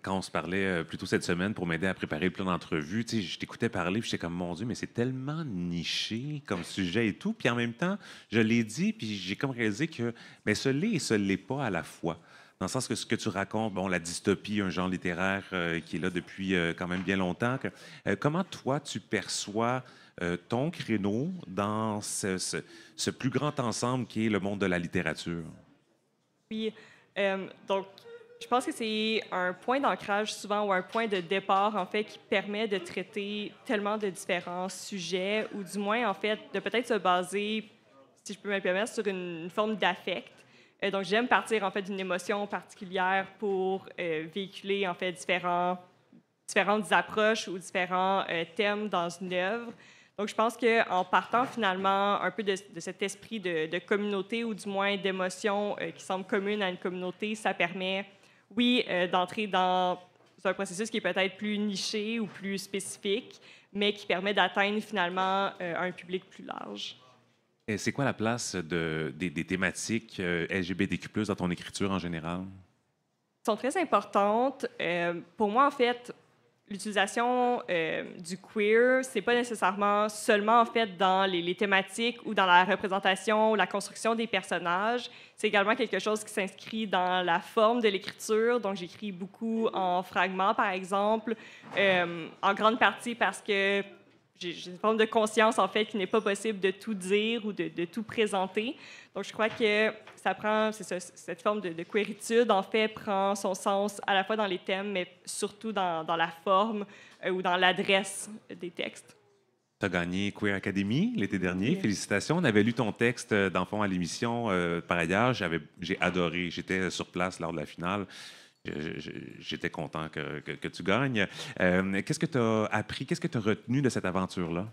Quand on se parlait plus tôt cette semaine pour m'aider à préparer le plan d'entrevue, tu sais, je t'écoutais parler, puis j'étais comme, mon Dieu, mais c'est tellement niché comme sujet et tout. Puis en même temps, je l'ai dit, puis j'ai comme réalisé que ben, ce l'est et ce l'est pas à la fois. Dans le sens que ce que tu racontes, bon, la dystopie, un genre littéraire qui est là depuis quand même bien longtemps. Comment toi, tu perçois ton créneau dans ce plus grand ensemble qui est le monde de la littérature? Puis, donc, je pense que c'est un point d'ancrage souvent ou un point de départ, en fait, qui permet de traiter tellement de différents sujets ou du moins, en fait, de peut-être se baser, si je peux me permettre, sur une forme d'affect. Donc, j'aime partir, en fait, d'une émotion particulière pour véhiculer, en fait, différentes approches ou différents thèmes dans une œuvre. Donc, je pense qu'en partant finalement un peu de cet esprit de communauté ou du moins d'émotion qui semble commune à une communauté, ça permet, oui, d'entrer dans un processus qui est peut-être plus niché ou plus spécifique, mais qui permet d'atteindre finalement un public plus large. Et c'est quoi la place des thématiques LGBTQ+, dans ton écriture en général? Elles sont très importantes. Pour moi, en fait, l'utilisation du queer, c'est pas nécessairement seulement en fait dans les thématiques ou dans la représentation ou la construction des personnages. C'est également quelque chose qui s'inscrit dans la forme de l'écriture. Donc, j'écris beaucoup en fragments, par exemple, en grande partie parce que j'ai une forme de conscience, en fait, qu'il n'est pas possible de tout dire ou de tout présenter. Donc, je crois que ça prend, cette forme de queeritude, en fait, prend son sens à la fois dans les thèmes, mais surtout dans la forme ou dans l'adresse des textes. Tu as gagné Queer Academy l'été dernier. Oui. Félicitations. On avait lu ton texte d'enfant à l'émission. Par ailleurs, j'ai adoré. J'étais sur place lors de la finale. J'étais content que tu gagnes. Qu'est-ce que tu as appris? Qu'est-ce que tu as retenu de cette aventure-là?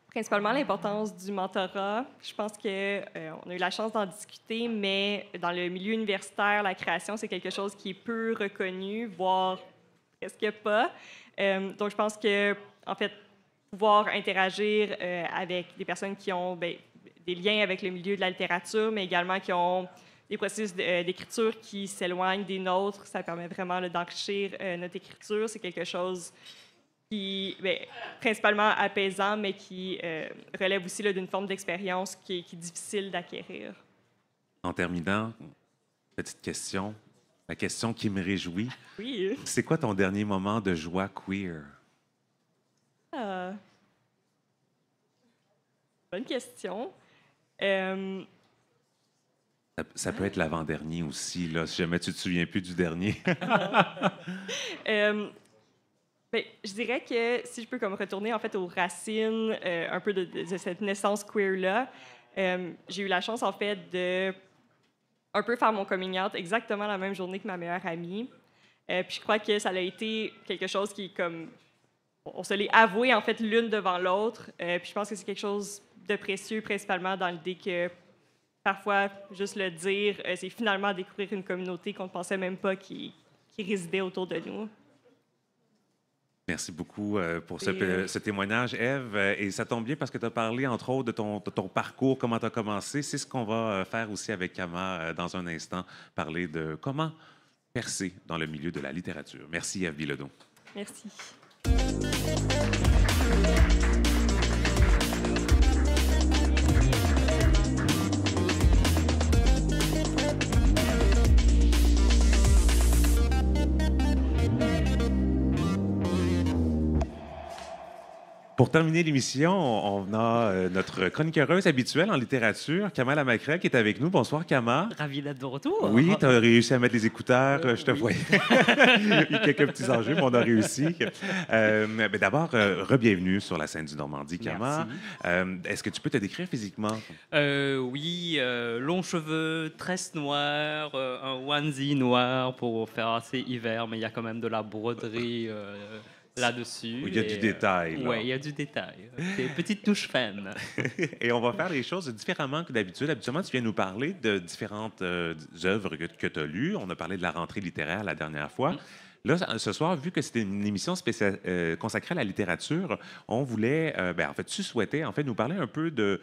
Principalement l'importance du mentorat. Je pense qu'on a eu la chance d'en discuter, mais dans le milieu universitaire, la création, c'est quelque chose qui est peu reconnu, voire presque pas. Donc, je pense que, en fait, pouvoir interagir avec des personnes qui ont des liens avec le milieu de la littérature, mais également qui ont des processus d'écriture qui s'éloignent des nôtres, ça permet vraiment d'enrichir notre écriture. C'est quelque chose qui est principalement apaisant, mais qui relève aussi d'une forme d'expérience qui est difficile d'acquérir. En terminant, petite question, la question qui me réjouit. Oui. C'est quoi ton dernier moment de joie queer? Bonne question. Ça peut être l'avant-dernier aussi, là, si jamais tu ne te souviens plus du dernier. Je dirais que si je peux comme retourner en fait aux racines un peu de cette naissance queer-là, j'ai eu la chance en fait de un peu faire mon coming out exactement la même journée que ma meilleure amie. Puis je crois que ça a été quelque chose qui comme on se l'est avoué en fait l'une devant l'autre. Puis je pense que c'est quelque chose de précieux principalement dans l'idée que parfois juste le dire, c'est finalement découvrir une communauté qu'on ne pensait même pas qui résidait autour de nous. Merci beaucoup pour ce témoignage, Ève. Et ça tombe bien parce que tu as parlé, entre autres, de ton parcours, comment tu as commencé. C'est ce qu'on va faire aussi avec Kama dans un instant, parler de comment percer dans le milieu de la littérature. Merci, Ève Bilodeau. Merci. Pour terminer l'émission, on a notre chroniqueuse habituelle en littérature, Kama Lamakrel, qui est avec nous. Bonsoir, Kama. Ravi d'être de retour. Oui, tu as réussi à mettre les écouteurs, je te oui. voyais. Il y a quelques petits enjeux, mais on a réussi. D'abord, re-bienvenue sur la scène du Normandie, Kama. Est-ce que tu peux te décrire physiquement? Oui, longs cheveux, tresse noire, un onesie noir pour faire assez hiver, mais il y a quand même de la broderie là-dessus. Il y a du détail. Oui, il y a du détail. Des petites touches fines. Et on va faire les choses différemment que d'habitude. Habituellement, tu viens nous parler de différentes œuvres que tu as lues. On a parlé de la rentrée littéraire la dernière fois. Là, ce soir, vu que c'était une émission spéciale, consacrée à la littérature, on voulait, en fait, tu souhaitais en fait nous parler un peu de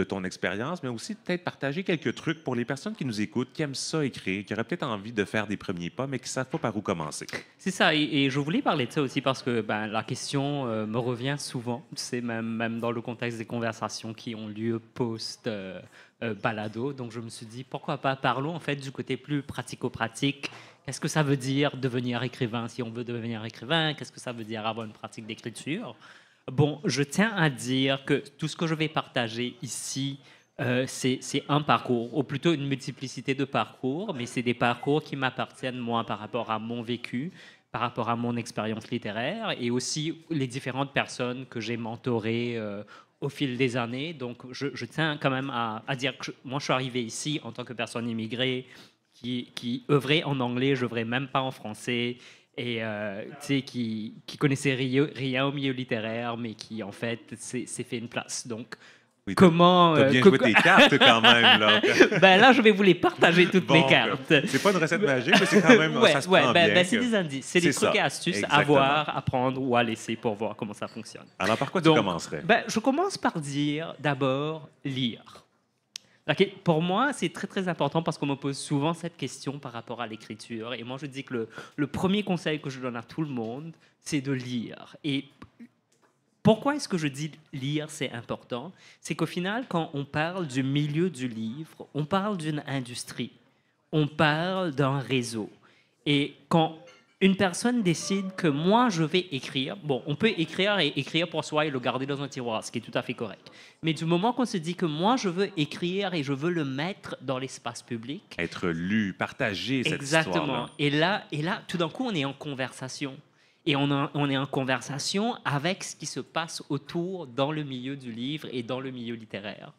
ton expérience, mais aussi peut-être partager quelques trucs pour les personnes qui nous écoutent, qui aiment ça écrire, qui auraient peut-être envie de faire des premiers pas, mais qui ne savent pas par où commencer. C'est ça, et je voulais parler de ça aussi parce que la question me revient souvent, c'est même dans le contexte des conversations qui ont lieu post-balado. Donc je me suis dit, pourquoi pas, parlons en fait du côté plus pratico-pratique. Qu'est-ce que ça veut dire devenir écrivain si on veut devenir écrivain? Qu'est-ce que ça veut dire avoir une pratique d'écriture? Bon, je tiens à dire que tout ce que je vais partager ici, c'est un parcours, ou plutôt une multiplicité de parcours, mais c'est des parcours qui m'appartiennent, moi, par rapport à mon vécu, par rapport à mon expérience littéraire, et aussi les différentes personnes que j'ai mentorées au fil des années. Donc, je tiens quand même à dire que moi, je suis arrivé ici en tant que personne immigrée qui œuvrait en anglais, je n'œuvrais même pas en français, et qui connaissait rien au milieu littéraire, mais qui, en fait, s'est fait une place. Donc, Oui, comment... T'as bien joué tes cartes, quand même, là. Là, je vais vous les partager, toutes mes cartes. C'est pas une recette magique, mais c'est quand même... ça se prend bien. C'est des indices, c'est des trucs et astuces à voir, à prendre ou à laisser pour voir comment ça fonctionne. Alors, par quoi tu commencerais? Je commence par dire, d'abord, lire. Pour moi, c'est très, très important parce qu'on me pose souvent cette question par rapport à l'écriture. Et moi, je dis que le premier conseil que je donne à tout le monde, c'est de lire. Et pourquoi est-ce que je dis lire, c'est important? C'est qu'au final, quand on parle du milieu du livre, on parle d'une industrie, on parle d'un réseau. Et quand une personne décide que moi, je vais écrire, bon, on peut écrire et écrire pour soi et le garder dans un tiroir, ce qui est tout à fait correct. Mais du moment qu'on se dit que moi, je veux écrire et je veux le mettre dans l'espace public... Être lu, partager cette Exactement. histoire-là. Et là, tout d'un coup, on est en conversation. Et on est en conversation avec ce qui se passe autour dans le milieu du livre et dans le milieu littéraire.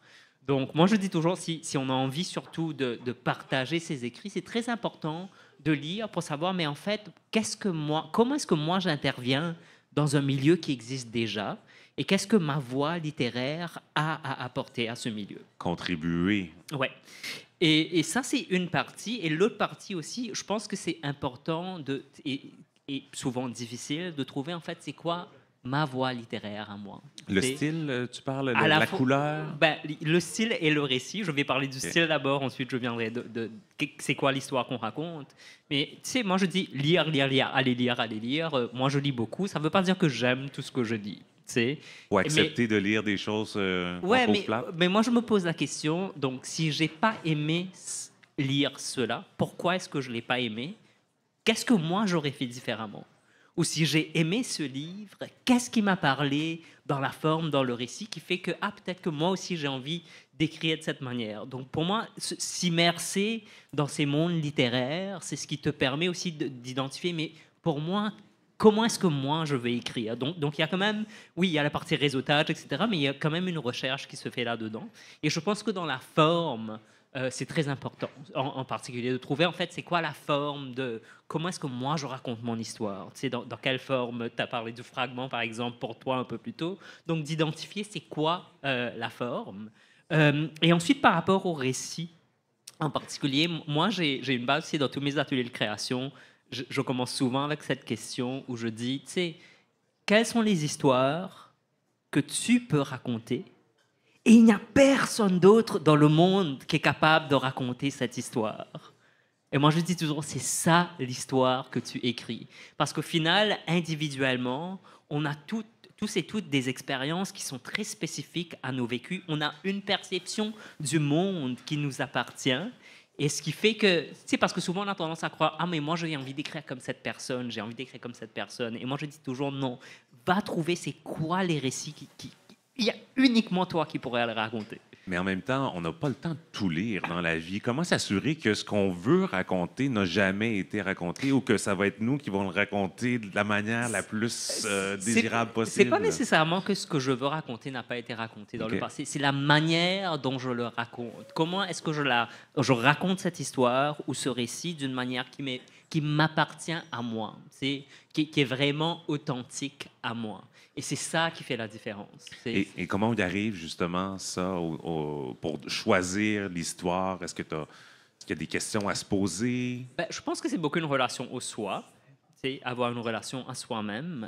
Donc, moi, je dis toujours, si on a envie surtout de partager ses écrits, c'est très important de lire pour savoir, mais en fait, comment est-ce que moi j'interviens dans un milieu qui existe déjà et qu'est-ce que ma voix littéraire a à apporter à ce milieu? Contribuer. Ouais. Et ça, c'est une partie. Et l'autre partie aussi, je pense que c'est important et souvent difficile de trouver, en fait, c'est quoi ma voix littéraire à moi. Le style, tu parles, la couleur? Le style et le récit. Je vais parler du style d'abord, ensuite je viendrai de c'est quoi l'histoire qu'on raconte. Mais tu sais, moi je dis lire, allez lire. Moi je lis beaucoup. Ça ne veut pas dire que j'aime tout ce que je lis. Ou accepter de lire des choses mais moi je me pose la question, donc si je n'ai pas aimé lire cela, pourquoi est-ce que je ne l'ai pas aimé? Qu'est-ce que moi j'aurais fait différemment? Ou si j'ai aimé ce livre, qu'est-ce qui m'a parlé dans la forme, dans le récit, qui fait que, peut-être que moi aussi j'ai envie d'écrire de cette manière. Donc pour moi, s'immerser dans ces mondes littéraires, c'est ce qui te permet aussi d'identifier, mais pour moi, comment est-ce que moi je veux écrire? Donc il y a quand même, oui, il y a la partie réseautage, etc., mais il y a quand même une recherche qui se fait là-dedans. Et je pense que dans la forme, c'est très important, en particulier, de trouver, en fait, c'est quoi la forme de... Comment est-ce que moi, je raconte mon histoire? Tu sais, dans quelle forme? Tu as parlé du fragment, par exemple, pour toi, un peu plus tôt. Donc, d'identifier c'est quoi la forme. Et ensuite, par rapport au récit, en particulier, moi, j'ai une base aussi dans tous mes ateliers de création. Je commence souvent avec cette question où je dis, tu sais, quelles sont les histoires que tu peux raconter? Et il n'y a personne d'autre dans le monde qui est capable de raconter cette histoire. Et moi, je dis toujours, c'est ça l'histoire que tu écris. Parce qu'au final, individuellement, on a tous et toutes des expériences qui sont très spécifiques à nos vécus. On a une perception du monde qui nous appartient. Et ce qui fait que, c'est parce que souvent on a tendance à croire, mais moi j'ai envie d'écrire comme cette personne, j'ai envie d'écrire comme cette personne. Et moi je dis toujours non, va trouver c'est quoi les récits il y a uniquement toi qui pourrais le raconter. Mais en même temps, on n'a pas le temps de tout lire dans la vie. Comment s'assurer que ce qu'on veut raconter n'a jamais été raconté ou que ça va être nous qui vont le raconter de la manière la plus désirable possible? C'est pas nécessairement que ce que je veux raconter n'a pas été raconté dans le passé. C'est la manière dont je le raconte. Comment est-ce que je raconte cette histoire ou ce récit d'une manière qui m'est qui m'appartient à moi, qui est vraiment authentique à moi. Et c'est ça qui fait la différence. Et comment on y arrive justement, ça, pour choisir l'histoire? Est-ce qu'il y a des questions à se poser? Ben, je pense que c'est beaucoup une relation au soi. Avoir une relation à soi-même.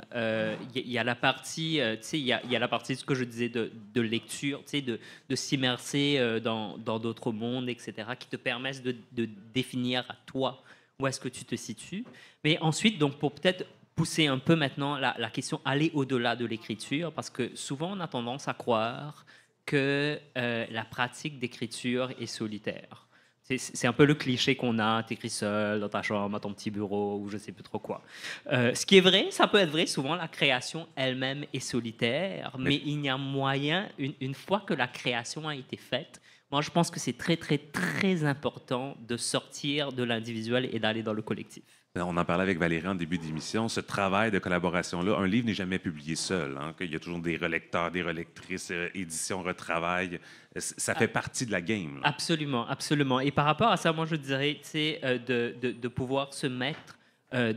Il y a la partie, il y a la partie de ce que je disais de lecture, de s'immerser dans d'autres mondes, etc., qui te permettent de définir à toi où est-ce que tu te situes. Mais ensuite, donc, pour peut-être pousser un peu maintenant la question, aller au-delà de l'écriture, parce que souvent on a tendance à croire que la pratique d'écriture est solitaire. C'est un peu le cliché qu'on a, t'écris seul dans ta chambre, à ton petit bureau, ou je sais plus trop quoi. Ce qui est vrai, ça peut être vrai, souvent la création elle-même est solitaire, mais il y a moyen, une fois que la création a été faite, moi je pense que c'est très, très, très important de sortir de l'individuel et d'aller dans le collectif. On en parlait avec Valérie en début d'émission, ce travail de collaboration-là. Un livre n'est jamais publié seul. Hein, il y a toujours des relecteurs, des relectrices, édition, retravail. Ça fait partie de la game. Là. Absolument, absolument. Et par rapport à ça, moi, je dirais de pouvoir se mettre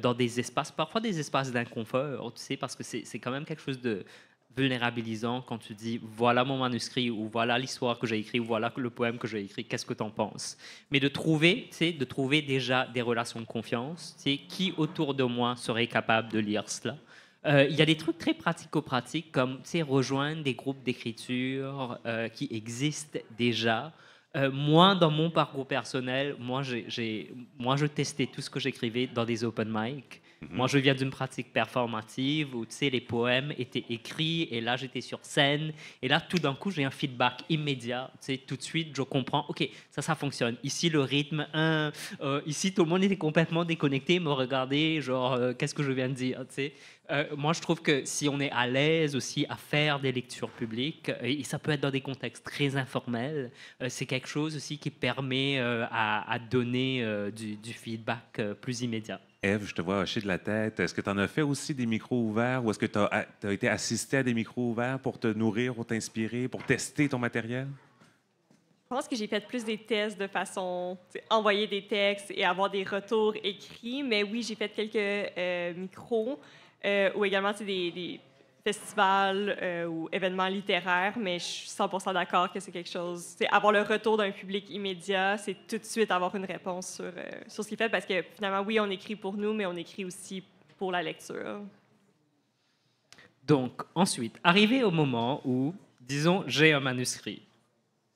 dans des espaces, parfois des espaces d'inconfort, parce que c'est quand même quelque chose de vulnérabilisant quand tu dis voilà mon manuscrit ou voilà l'histoire que j'ai écrite ou voilà le poème que j'ai écrit, qu'est-ce que tu en penses? Mais de trouver déjà des relations de confiance, qui autour de moi serait capable de lire cela. Il y a des trucs très pratico-pratiques comme rejoindre des groupes d'écriture qui existent déjà. Moi, dans mon parcours personnel, moi, je testais tout ce que j'écrivais dans des open mic. Moi, je viens d'une pratique performative où, les poèmes étaient écrits et là, j'étais sur scène. Et là, tout d'un coup, j'ai un feedback immédiat. Tout de suite, je comprends, OK, ça fonctionne. Ici, le rythme, ici, tout le monde était complètement déconnecté, me regardait, genre, qu'est-ce que je viens de dire, moi, je trouve que si on est à l'aise aussi à faire des lectures publiques, et ça peut être dans des contextes très informels, c'est quelque chose aussi qui permet à donner du feedback plus immédiat. Ève, je te vois hocher de la tête. Est-ce que tu en as fait aussi des micros ouverts ou est-ce que tu as été assisté à des micros ouverts pour te nourrir, pour t'inspirer, pour tester ton matériel? Je pense que j'ai fait plus des tests de façon envoyer des textes et avoir des retours écrits, mais oui, j'ai fait quelques micros ou également des festivals ou événements littéraires, mais je suis 100% d'accord que c'est quelque chose... Avoir le retour d'un public immédiat, c'est tout de suite avoir une réponse sur ce qu'il fait, parce que finalement, oui, on écrit pour nous, mais on écrit aussi pour la lecture. Donc, ensuite, arrivé au moment où, disons, j'ai un manuscrit.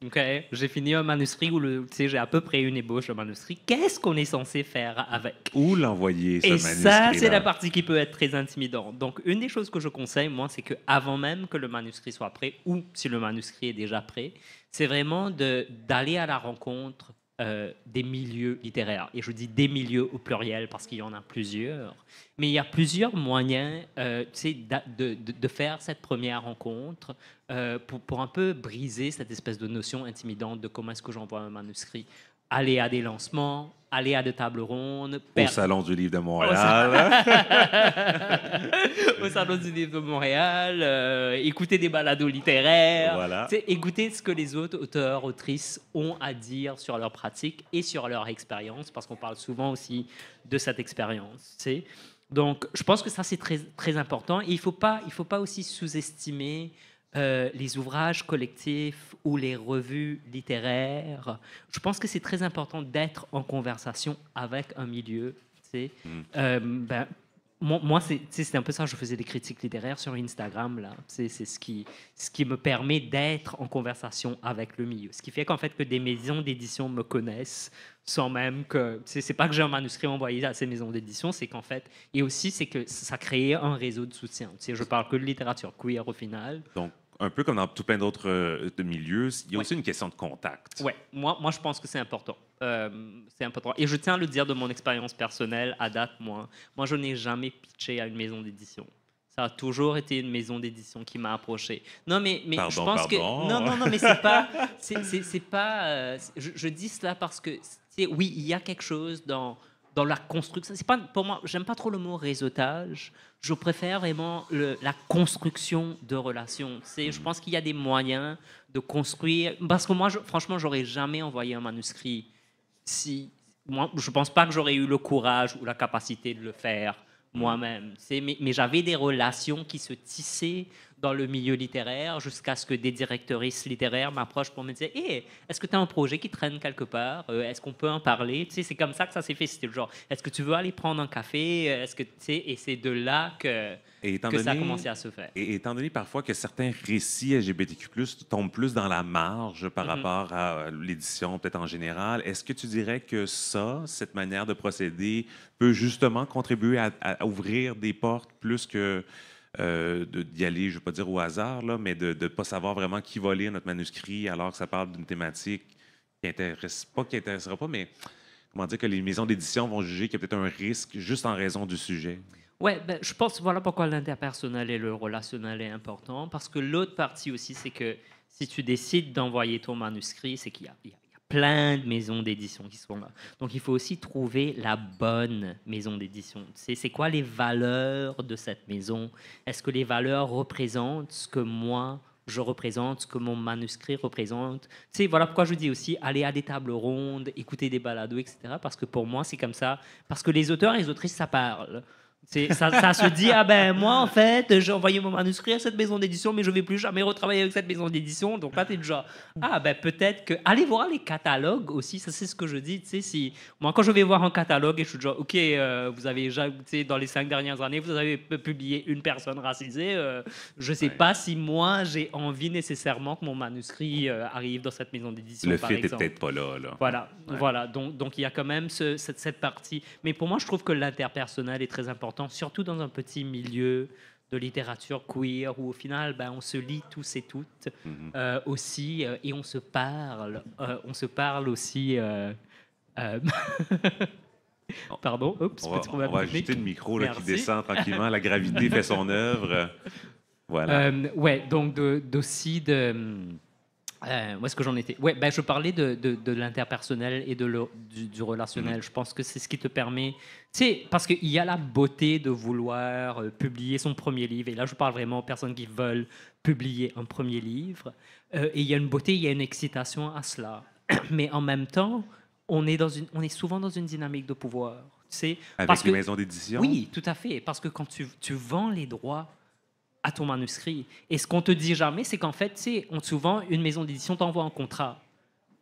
Okay. J'ai fini un manuscrit où j'ai à peu près une ébauche de manuscrit. Qu'est-ce qu'on est censé faire avec? Où l'envoyer, ce manuscrit? Et ça, c'est la partie qui peut être très intimidante. Donc, une des choses que je conseille, moi, c'est qu'avant même que le manuscrit soit prêt, ou si le manuscrit est déjà prêt, c'est vraiment d'aller à la rencontre des milieux littéraires. Et je dis des milieux au pluriel parce qu'il y en a plusieurs. Mais il y a plusieurs moyens de faire cette première rencontre pour un peu briser cette espèce de notion intimidante de comment est-ce que j'envoie un manuscrit. Aller à des lancements, aller à des tables rondes. Au Salon du Livre de Montréal. Au Salon du Livre de Montréal. Écouter des balados littéraires. Voilà. Écouter ce que les autres auteurs, autrices ont à dire sur leur pratique et sur leur expérience, parce qu'on parle souvent aussi de cette expérience. Donc, je pense que ça, c'est très, très important. Et il ne faut pas aussi sous-estimer les ouvrages collectifs ou les revues littéraires. Je pense que c'est très important d'être en conversation avec un milieu. Moi, c'est un peu ça. Je faisais des critiques littéraires sur Instagram. Là. C'est ce qui me permet d'être en conversation avec le milieu. Ce qui fait qu'en fait, que des maisons d'édition me connaissent sans même que... C'est pas que j'ai un manuscrit envoyé à ces maisons d'édition, c'est qu'en fait... Et aussi, c'est que ça crée un réseau de soutien. Je parle que de littérature queer au final. Donc, un peu comme dans tout plein d'autres milieux, il y a aussi une question de contact. Oui, moi, je pense que c'est important. C'est important. Et je tiens à le dire de mon expérience personnelle, à date, moi je n'ai jamais pitché à une maison d'édition. Ça a toujours été une maison d'édition qui m'a approché. Non, mais pardon, je pense que... Non, mais c'est pas... C'est pas je dis cela parce que, oui, il y a quelque chose dans la construction. C'est pas, pour moi, j'aime pas trop le mot réseautage. Je préfère vraiment la construction de relations. Je pense qu'il y a des moyens de construire... Parce que moi, franchement, j'aurais jamais envoyé un manuscrit si moi, je pense pas que j'aurais eu le courage ou la capacité de le faire moi-même. Mais j'avais des relations qui se tissaient dans le milieu littéraire jusqu'à ce que des directrices littéraires m'approchent pour me dire hey, est-ce que tu as un projet qui traîne quelque part? Est-ce qu'on peut en parler? Tu sais, c'est comme ça que ça s'est fait. C'était le genre est-ce que tu veux aller prendre un café? Est-ce que, tu sais, et c'est de là que ça a commencé à se faire. Et étant donné parfois que certains récits LGBTQ+, tombent plus dans la marge par rapport à l'édition, peut-être en général, est-ce que tu dirais que cette manière de procéder, peut justement contribuer à ouvrir des portes plus que d'y aller, je ne veux pas dire au hasard, là, mais de ne pas savoir vraiment qui va lire notre manuscrit alors que ça parle d'une thématique qui intéressera pas, mais comment dire que les maisons d'édition vont juger qu'il y a peut-être un risque juste en raison du sujet? Ouais, ben, je pense voilà pourquoi l'interpersonnel et le relationnel est important. Parce que l'autre partie aussi, c'est que si tu décides d'envoyer ton manuscrit, c'est qu'il y a plein de maisons d'édition qui sont là. Donc, il faut aussi trouver la bonne maison d'édition. Tu sais, c'est quoi les valeurs de cette maison? Est-ce que les valeurs représentent ce que moi, je représente, ce que mon manuscrit représente? Tu sais, voilà pourquoi je dis aussi aller à des tables rondes, écouter des balados, etc. Parce que pour moi, c'est comme ça. Parce que les auteurs et les autrices, ça parle. Ça se dit, ah ben moi en fait, j'ai envoyé mon manuscrit à cette maison d'édition, mais je ne vais plus jamais retravailler avec cette maison d'édition. Donc là, tu es déjà, ah ben peut-être que. Allez voir les catalogues aussi, ça c'est ce que je dis. Tu sais, si... Moi, quand je vais voir un catalogue et je suis déjà, ok, vous avez déjà, tu sais, dans les 5 dernières années, vous avez publié une personne racisée, je ne sais pas si moi j'ai envie nécessairement que mon manuscrit arrive dans cette maison d'édition. Le par fit n'est exemple. peut-être pas là. Voilà, Ouais. voilà. Donc il y a quand même cette partie. Mais pour moi, je trouve que l'interpersonnel est très important, surtout dans un petit milieu de littérature queer où au final, ben, on se lit tous et toutes aussi et on se parle. On se parle aussi. Pardon, oups, On va, petit problème on va technique. ajuster le micro là, qui Merci. descend tranquillement. La gravité fait son œuvre. Voilà. Ouais, donc d'aussi de. Où est-ce que j'en étais? Ouais, ben, je parlais de l'interpersonnel et du relationnel. Je pense que c'est ce qui te permet. Tu sais, parce qu'il y a la beauté de vouloir publier son premier livre. Et là, je parle vraiment aux personnes qui veulent publier un premier livre. Et il y a une beauté, il y a une excitation à cela. Mais en même temps, on est souvent dans une dynamique de pouvoir. Tu sais, Avec parce les que, maisons d'édition? oui, tout à fait. Parce que quand tu vends les droits à ton manuscrit. Et ce qu'on te dit jamais, c'est qu'en fait, tu sais, souvent, une maison d'édition t'envoie un contrat.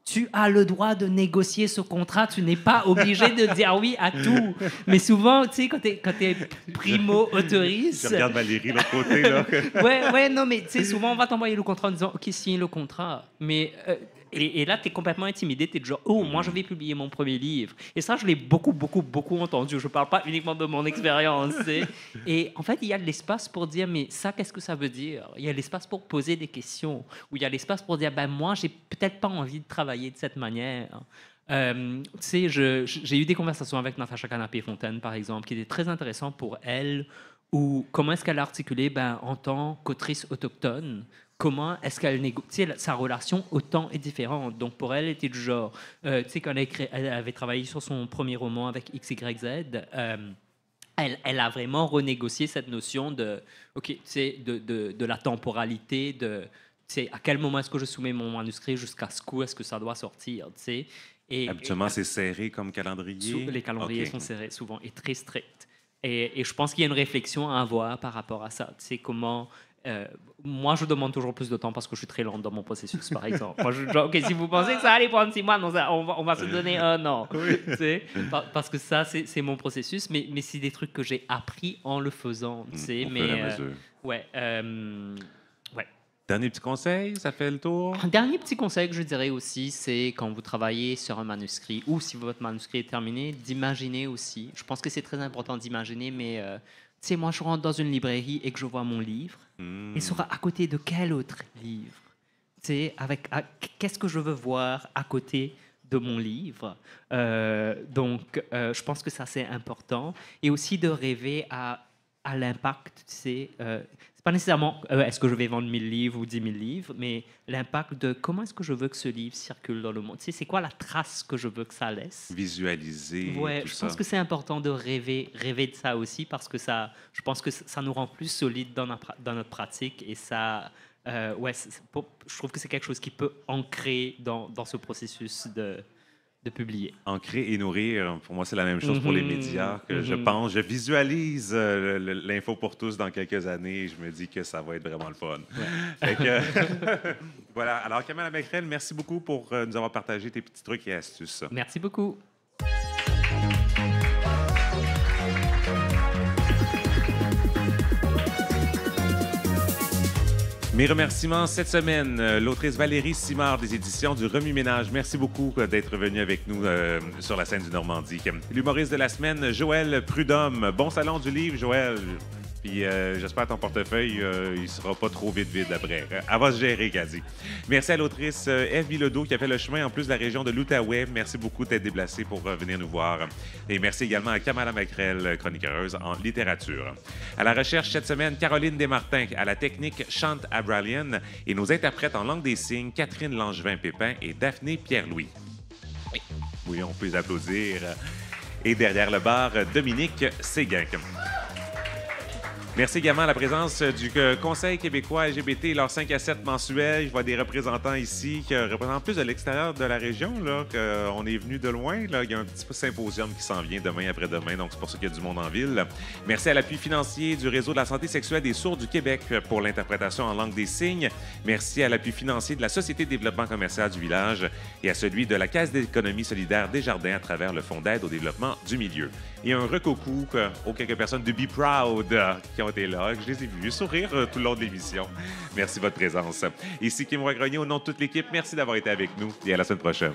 Tu as le droit de négocier ce contrat. Tu n'es pas obligé de dire oui à tout. Mais souvent, tu sais, quand tu es primo-autoriste... Je regarde Valérie de l'autre côté, là. ouais, non, mais tu sais, souvent, on va t'envoyer le contrat en disant, OK, signe le contrat. Mais... et là, tu es complètement intimidé. Tu es genre, oh, moi, je vais publier mon premier livre. Et ça, je l'ai beaucoup, beaucoup, beaucoup entendu. Je ne parle pas uniquement de mon expérience. Et en fait, il y a de l'espace pour dire, mais ça, qu'est-ce que ça veut dire? Il y a l'espace pour poser des questions. Ou il y a l'espace pour dire, ben moi, j'ai peut-être pas envie de travailler de cette manière. Tu sais, j'ai eu des conversations avec Natacha Canapé-Fontaine, par exemple, qui étaient très intéressantes pour elle. Ou comment est-ce qu'elle a articulé, ben, en tant qu'autrice autochtone, comment est-ce qu'elle négocie sa relation au temps est différente. Donc pour elle, elle était du genre, tu sais, quand elle avait travaillé sur son premier roman avec XYZ, elle a vraiment renégocié cette notion de, ok, tu sais, de la temporalité, de, tu sais, à quel moment est-ce que je soumets mon manuscrit, jusqu'à ce coup est-ce que ça doit sortir, tu sais. Habituellement, c'est serré comme calendrier? Les calendriers OK. sont serrés souvent et très stricts. Et je pense qu'il y a une réflexion à avoir par rapport à ça. Tu sais, comment... moi, je demande toujours plus de temps parce que je suis très lente dans mon processus, par exemple. Moi, je dis, OK, si vous pensez que ça allait prendre 6 mois, non, on va se donner un an. Tu sais, parce que ça, c'est mon processus. Mais c'est des trucs que j'ai appris en le faisant. Tu sais, Au mais, fur et à mesure. ouais. Dernier petit conseil, ça fait le tour? Un dernier petit conseil que je dirais aussi, c'est quand vous travaillez sur un manuscrit ou si votre manuscrit est terminé, d'imaginer aussi. Je pense que c'est très important d'imaginer, mais tu sais, moi, je rentre dans une librairie et que je vois mon livre, il sera à côté de quel autre livre? Tu sais, qu'est-ce que je veux voir à côté de mon livre? Donc, je pense que ça, c'est important. Et aussi de rêver à l'impact, tu sais. C'est pas nécessairement est-ce que je vais vendre 1000 livres ou 10 000 livres, mais l'impact de comment est-ce que je veux que ce livre circule dans le monde. Tu sais, c'est quoi la trace que je veux que ça laisse? Visualiser, Ouais, tout je ça. pense que c'est important de rêver de ça aussi parce que ça, je pense que ça nous rend plus solides dans notre pratique et ça, ouais, je trouve que c'est quelque chose qui peut ancrer dans ce processus de publier. Ancrer et nourrir, pour moi, c'est la même chose pour les médias. Que je pense, je visualise l'info pour tous dans quelques années et je me dis que ça va être vraiment le fun. Fait que, voilà. Alors, Kamala Macrel, merci beaucoup pour nous avoir partagé tes petits trucs et astuces. Merci beaucoup. Mes remerciements cette semaine, l'autrice Valérie Simard des éditions du Remue-Ménage. Merci beaucoup d'être venue avec nous sur la scène du Normandie. L'humoriste de la semaine, Joël Prudhomme. Bon salon du livre, Joël. Puis j'espère que ton portefeuille, il sera pas trop vide après. Elle va se gérer, Caddy. Merci à l'autrice Ève Bilodeau qui a fait le chemin en plus de la région de l'Outaouais. Merci beaucoup d'être déplacée pour venir nous voir. Et merci également à Kamala Macrel, chroniqueuse en littérature. À la recherche cette semaine, Caroline Desmartins. À la technique, Chante Abralian. Et nos interprètes en langue des signes, Catherine Langevin-Pépin et Daphné Pierre-Louis. Oui, on peut les applaudir. Et derrière le bar, Dominique Séguin. Merci également à la présence du Conseil québécois LGBT, leur 5 à 7 mensuels. Je vois des représentants ici qui représentent plus de l'extérieur de la région. Là, on est venu de loin. Là. Il y a un petit symposium qui s'en vient demain après-demain, donc c'est pour ça qu'il y a du monde en ville. Merci à l'appui financier du Réseau de la santé sexuelle des sourds du Québec pour l'interprétation en langue des signes. Merci à l'appui financier de la Société de développement commercial du village et à celui de la Caisse d'économie solidaire Desjardins à travers le Fonds d'aide au développement du milieu. Et un recoucou aux quelques personnes de Be Proud qui ont été là, que je les ai vus sourire tout le long de l'émission. Merci de votre présence. Ici Kim Roy-Grenier, au nom de toute l'équipe, merci d'avoir été avec nous et à la semaine prochaine.